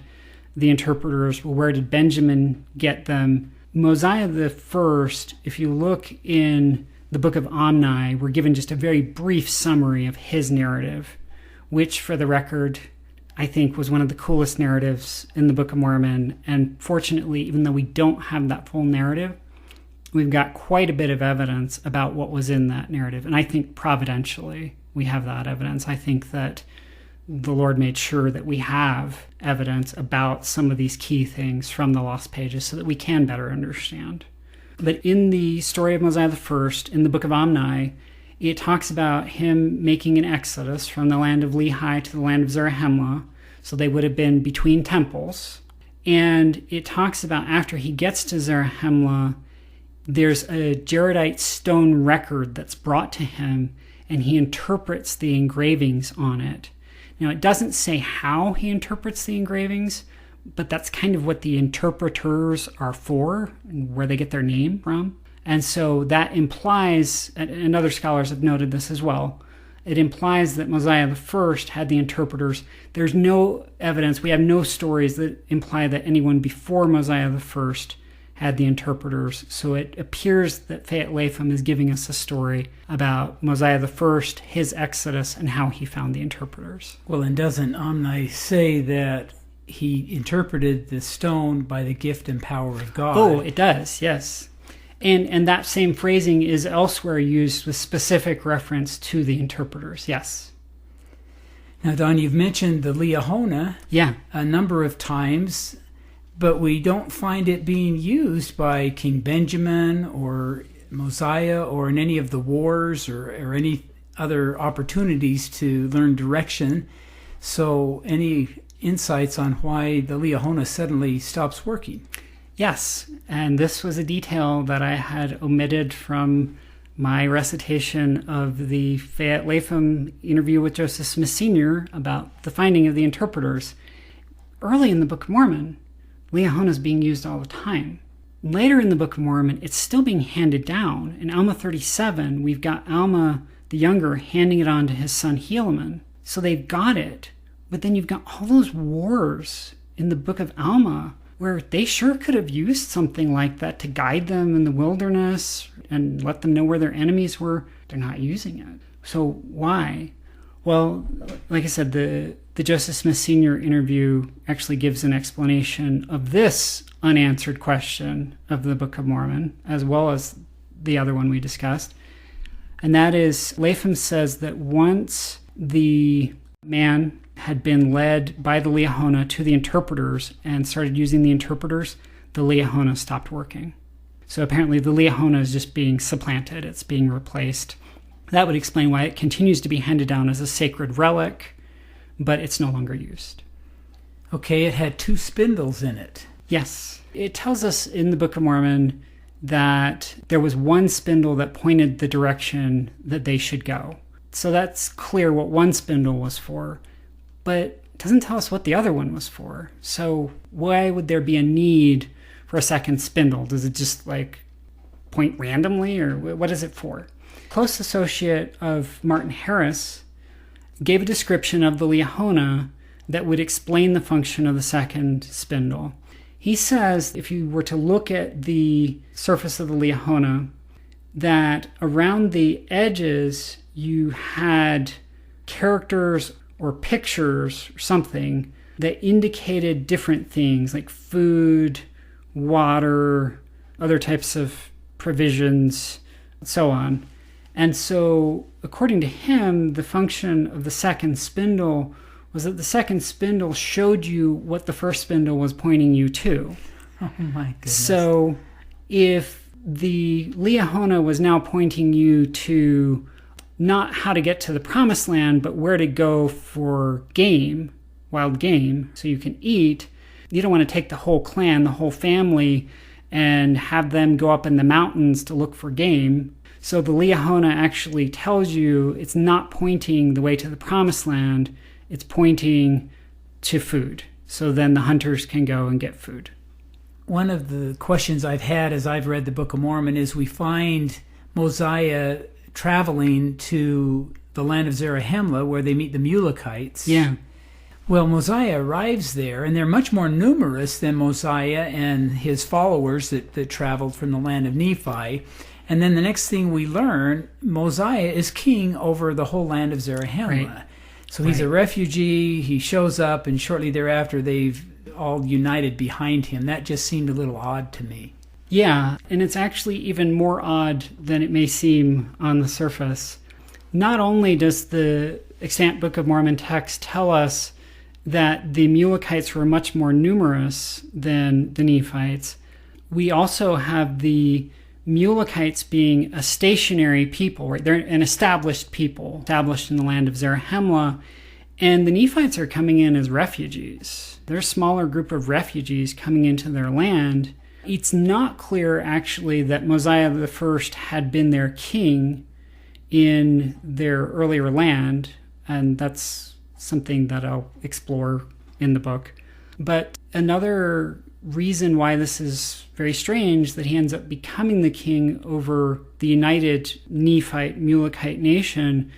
the interpreters. Well, where did Benjamin get them? Mosiah the First, if you look in the Book of Omni, we're given just a very brief summary of his narrative, which, for the record, I think was one of the coolest narratives in the Book of Mormon. And fortunately, even though we don't have that full narrative, we've got quite a bit of evidence about what was in that narrative. And I think providentially we have that evidence. I think that the Lord made sure that we have evidence about some of these key things from the lost pages so that we can better understand. But in the story of Mosiah the First, in the Book of Omni, it talks about him making an exodus from the land of Lehi to the land of Zarahemla. So they would have been between temples. And it talks about after he gets to Zarahemla, there's a jaredite stone record that's brought to him, and he interprets the engravings on it. Now, it doesn't say how he interprets the engravings, but that's kind of what the interpreters are for, and where they get their name from. And so that implies, and other scholars have noted this as well, it implies that Mosiah the First had the interpreters. There's no evidence, we have no stories that imply that anyone before Mosiah the First had the interpreters. So it appears that Fayette Latham is giving us a story about Mosiah the First, his exodus, and how he found the interpreters. Well, and doesn't Omni say that he interpreted the stone by the gift and power of God? Oh, it does, yes. And that same phrasing is elsewhere used with specific reference to the interpreters, yes. Now, Don, you've mentioned the Liahona a number of times, but we don't find it being used by King Benjamin or Mosiah or in any of the wars or any other opportunities to learn direction. So any insights on why the Liahona suddenly stops working? Yes, and this was a detail that I had omitted from my recitation of the Fayette Latham interview with Joseph Smith Sr. about the finding of the interpreters. Early in the Book of Mormon, Liahona is being used all the time. Later in the Book of Mormon, it's still being handed down. In Alma 37, we've got Alma the Younger handing it on to his son Helaman. So they've got it. But then you've got all those wars in the Book of Alma where they sure could have used something like that to guide them in the wilderness and let them know where their enemies were. They're not using it. So why? Well, like I said, the Joseph Smith Sr. interview actually gives an explanation of this unanswered question of the Book of Mormon, as well as the other one we discussed. And that is, Latham says that once the man had been led by the Liahona to the interpreters and started using the interpreters, the Liahona stopped working. So apparently the Liahona is just being supplanted. It's being replaced. That would explain why it continues to be handed down as a sacred relic, but it's no longer used. Okay, it had 2 spindles in it. Yes. It tells us in the Book of Mormon that there was one spindle that pointed the direction that they should go. So that's clear what one spindle was for, but it doesn't tell us what the other one was for. So why would there be a need for a second spindle? Does it just point randomly, or what is it for? Close associate of Martin Harris gave a description of the Liahona that would explain the function of the second spindle. He says if you were to look at the surface of the Liahona, that around the edges you had characters or pictures or something that indicated different things like food, water, other types of provisions, and so on. And so, according to him, the function of the second spindle was that the second spindle showed you what the first spindle was pointing you to. Oh my goodness. So, if the Liahona was now pointing you to not how to get to the promised land, but where to go for game, wild game, so you can eat, you don't want to take the whole clan, the whole family, and have them go up in the mountains to look for game. So the Liahona actually tells you it's not pointing the way to the promised land, it's pointing to food. So then the hunters can go and get food. One of the questions I've had as I've read the Book of Mormon is we find Mosiah traveling to the land of Zarahemla where they meet the Mulekites. Yeah. Well, Mosiah arrives there, and they're much more numerous than Mosiah and his followers that traveled from the land of Nephi. And then the next thing we learn, Mosiah is king over the whole land of Zarahemla. Right. So he's a refugee, he shows up, and shortly thereafter they've all united behind him. That just seemed a little odd to me. Yeah, and it's actually even more odd than it may seem on the surface. Not only does the extant Book of Mormon text tell us that the Mulekites were much more numerous than the Nephites, we also have the Mulekites being a stationary people, right? They're an established people, established in the land of Zarahemla, and the Nephites are coming in as refugees. They're a smaller group of refugees coming into their land. It's not clear, actually, that Mosiah I had been their king in their earlier land, and that's something that I'll explore in the book. But another reason why this is very strange, that he ends up becoming the king over the united Nephite Mulekite nation,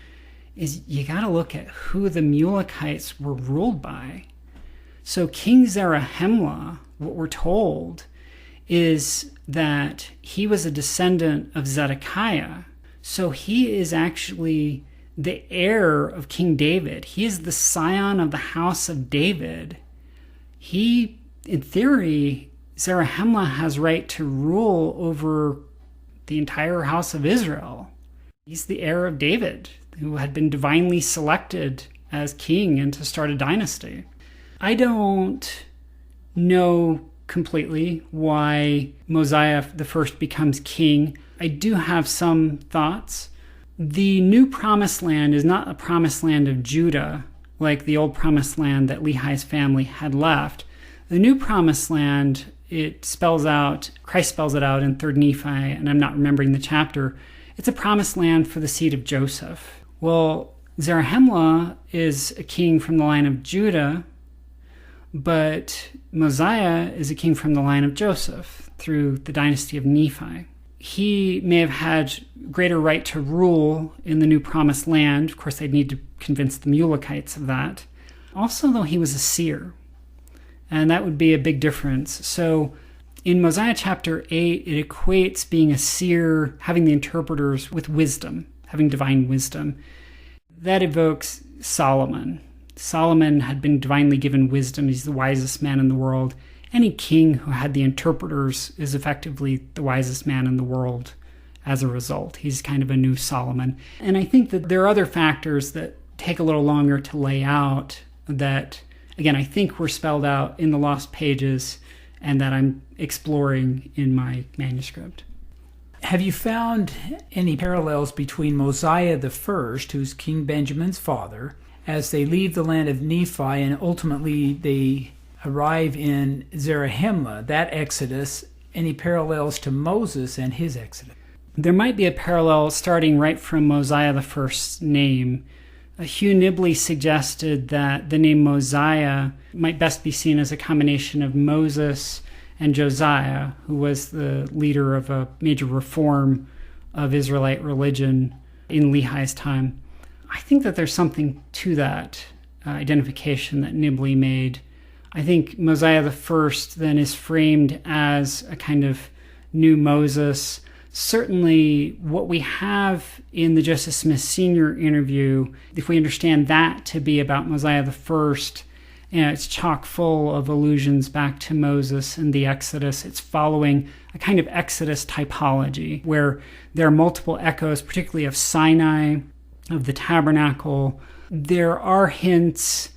is you got to look at who the Mulekites were ruled by. So King Zarahemla, what we're told, is that he was a descendant of Zedekiah. So he is actually the heir of King David. He is the scion of the house of David. He, in theory, Zarahemla has right to rule over the entire house of Israel. He's the heir of David, who had been divinely selected as king and to start a dynasty. I don't know completely why Mosiah I becomes king. I do have some thoughts. The new promised land is not a promised land of Judah, like the old promised land that Lehi's family had left. The new promised land, Christ spells it out in 3rd Nephi, and I'm not remembering the chapter. It's a promised land for the seed of Joseph. Well, Zarahemla is a king from the line of Judah, but Mosiah is a king from the line of Joseph through the dynasty of Nephi. He may have had greater right to rule in the new promised land. Of course, they'd need to convince the Mulekites of that. Also, though, he was a seer, and that would be a big difference. So in Mosiah chapter 8, it equates being a seer, having the interpreters, with wisdom, having divine wisdom. That evokes Solomon. Solomon had been divinely given wisdom. He's the wisest man in the world. Any king who had the interpreters is effectively the wisest man in the world as a result. He's kind of a new Solomon. And I think that there are other factors that take a little longer to lay out that, again, I think were spelled out in the lost pages and that I'm exploring in my manuscript. Have you found any parallels between Mosiah I, who's King Benjamin's father, as they leave the land of Nephi and ultimately they arrive in Zarahemla, that exodus, any parallels to Moses and his exodus? There might be a parallel starting right from Mosiah I's name. Hugh Nibley suggested that the name Mosiah might best be seen as a combination of Moses and Josiah, who was the leader of a major reform of Israelite religion in Lehi's time. I think that there's something to that identification that Nibley made. I think Mosiah I then is framed as a kind of new Moses. Certainly what we have in the Joseph Smith Sr. interview, if we understand that to be about Mosiah I, it's chock full of allusions back to Moses and the Exodus. It's following a kind of Exodus typology where there are multiple echoes, particularly of Sinai, of the tabernacle. There are hints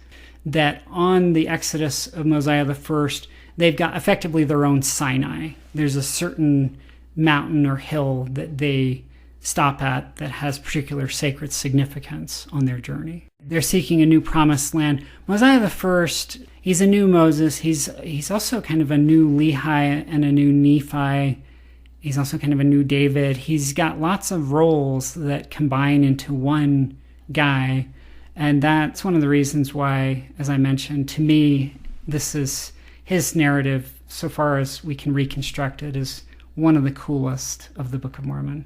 that on the Exodus of Mosiah I, they've got effectively their own Sinai. There's a certain mountain or hill that they stop at that has particular sacred significance on their journey. They're seeking a new promised land. Mosiah I, he's a new Moses. He's also kind of a new Lehi and a new Nephi. He's also kind of a new David. He's got lots of roles that combine into one guy. And that's one of the reasons why, as I mentioned, to me, this is his narrative, so far as we can reconstruct it, is one of the coolest of the Book of Mormon.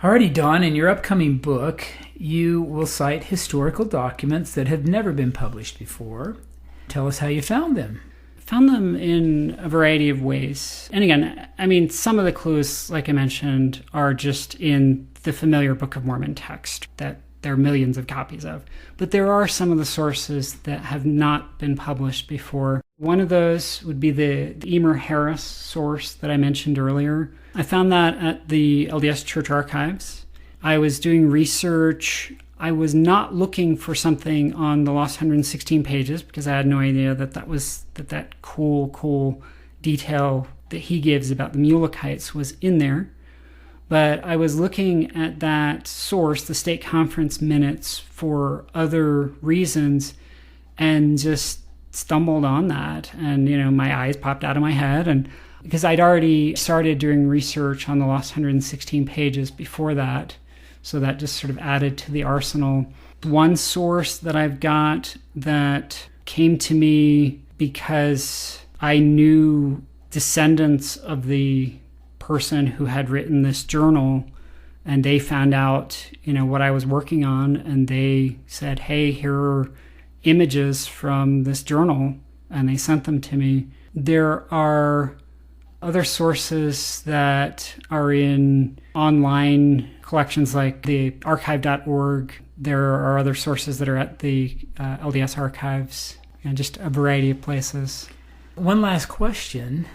Alrighty, Don, in your upcoming book, you will cite historical documents that have never been published before. Tell us how you found them. Found them in a variety of ways. And again, I mean, some of the clues, like I mentioned, are just in the familiar Book of Mormon text that there are millions of copies of. But there are some of the sources that have not been published before. One of those would be the Emer Harris source that I mentioned earlier. I found that at the LDS Church Archives. I was doing research. I was not looking for something on the Lost 116 pages because I had no idea that cool detail that he gives about the Mulekites was in there. But I was looking at that source, the State Conference minutes, for other reasons and just stumbled on that. And, my eyes popped out of my head. And because I'd already started doing research on the Lost 116 pages before that. So that just sort of added to the arsenal. One source that I've got that came to me because I knew descendants of the person who had written this journal, and they found out, what I was working on, and they said, hey, here are images from this journal, and they sent them to me. There are other sources that are in online collections like the archive.org. There are other sources that are at the LDS archives, and just a variety of places. One last question.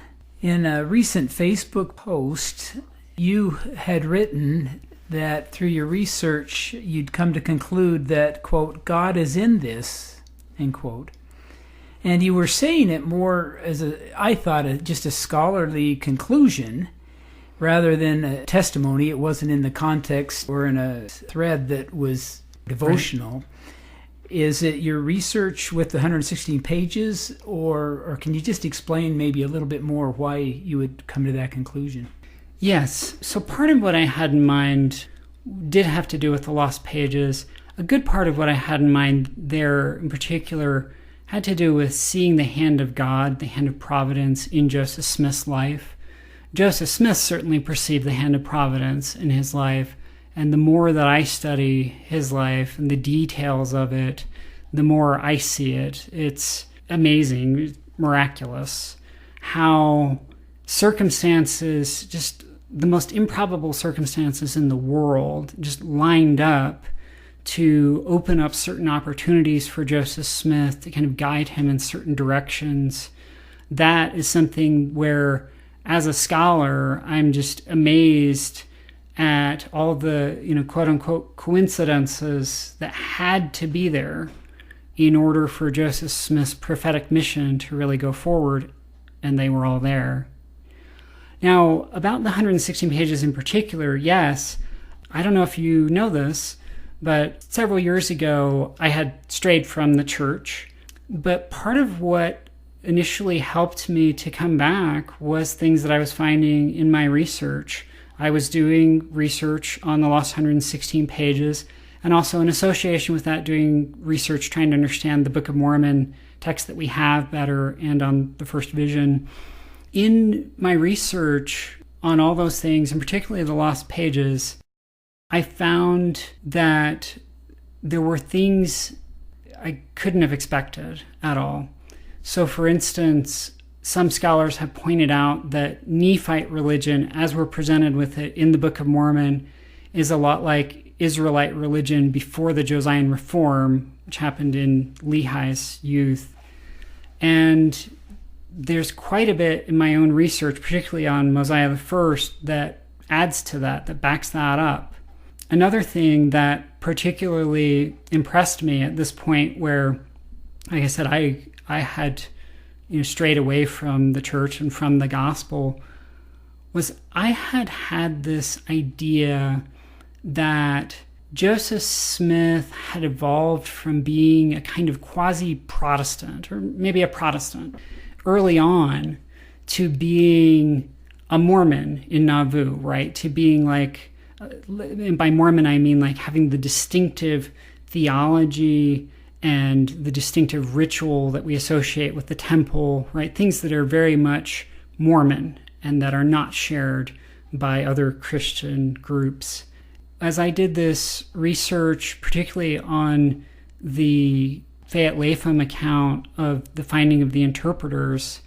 In a recent Facebook post, you had written that through your research, you'd come to conclude that, quote, God is in this, end quote. And you were saying it more as I thought, just a scholarly conclusion rather than a testimony. It wasn't in the context or in a thread that was devotional. Right. Is it your research with the 116 pages, or can you just explain maybe a little bit more why you would come to that conclusion? Yes. So part of what I had in mind did have to do with the lost pages. A good part of what I had in mind there in particular had to do with seeing the hand of God, the hand of providence in Joseph Smith's life. Joseph Smith certainly perceived the hand of providence in his life. And the more that I study his life and the details of it, the more I see it. It's amazing, miraculous, how circumstances, just the most improbable circumstances in the world, just lined up to open up certain opportunities for Joseph Smith to kind of guide him in certain directions. That is something where, as a scholar, I'm just amazed at all the, quote-unquote coincidences that had to be there in order for Joseph Smith's prophetic mission to really go forward, and they were all there. Now, about the 116 pages in particular, yes, I don't know if you know this, but several years ago, I had strayed from the church. But part of what initially helped me to come back was things that I was finding in my research. I was doing research on the Lost 116 pages, and also in association with that, doing research trying to understand the Book of Mormon text that we have better, and on the First Vision. In my research on all those things, and particularly the lost pages, I found that there were things I couldn't have expected at all. So, for instance, some scholars have pointed out that Nephite religion, as we're presented with it in the Book of Mormon, is a lot like Israelite religion before the Josian Reform, which happened in Lehi's youth. And there's quite a bit in my own research, particularly on Mosiah I, that adds to that, that backs that up. Another thing that particularly impressed me at this point where, like I said, I had strayed away from the church and from the gospel, was I had this idea that Joseph Smith had evolved from being a kind of quasi-Protestant, or maybe a Protestant, early on, to being a Mormon in Nauvoo, right? To being like, and by Mormon I mean like having the distinctive theology and the distinctive ritual that we associate with the temple, right? Things that are very much Mormon and that are not shared by other Christian groups. As I did this research, particularly on the Fayette Latham account of the finding of the interpreters,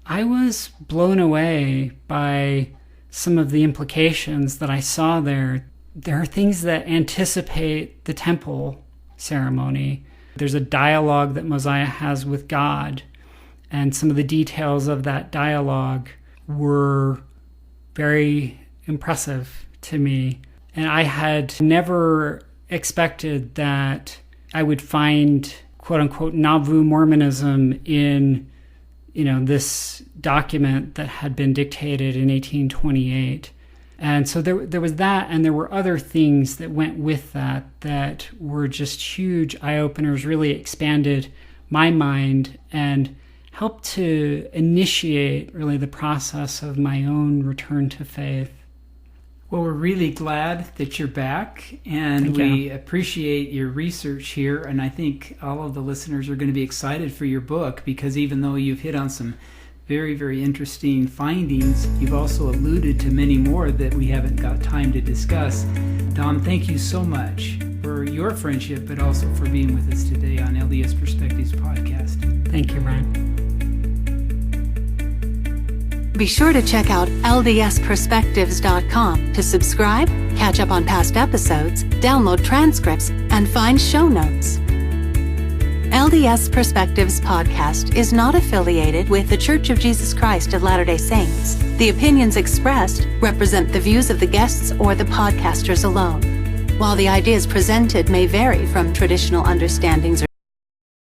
I was blown away by some of the implications that I saw there. There are things that anticipate the temple ceremony. There's a dialogue that Mosiah has with God, and some of the details of that dialogue were very impressive to me. And I had never expected that I would find quote-unquote Nauvoo Mormonism in, this document that had been dictated in 1828. And so there was that, and there were other things that went with that were just huge eye-openers, really expanded my mind and helped to initiate really the process of my own return to faith. Well, we're really glad that you're back, and we appreciate your research here, and I think all of the listeners are going to be excited for your book, because even though you've hit on some very, very interesting findings, you've also alluded to many more that we haven't got time to discuss. Dom, thank you so much for your friendship, but also for being with us today on LDS Perspectives Podcast. Thank you, Brian. Be sure to check out LDSperspectives.com to subscribe, catch up on past episodes, download transcripts, and find show notes. LDS Perspectives Podcast is not affiliated with The Church of Jesus Christ of Latter-day Saints. The opinions expressed represent the views of the guests or the podcasters alone. While the ideas presented may vary from traditional understandings or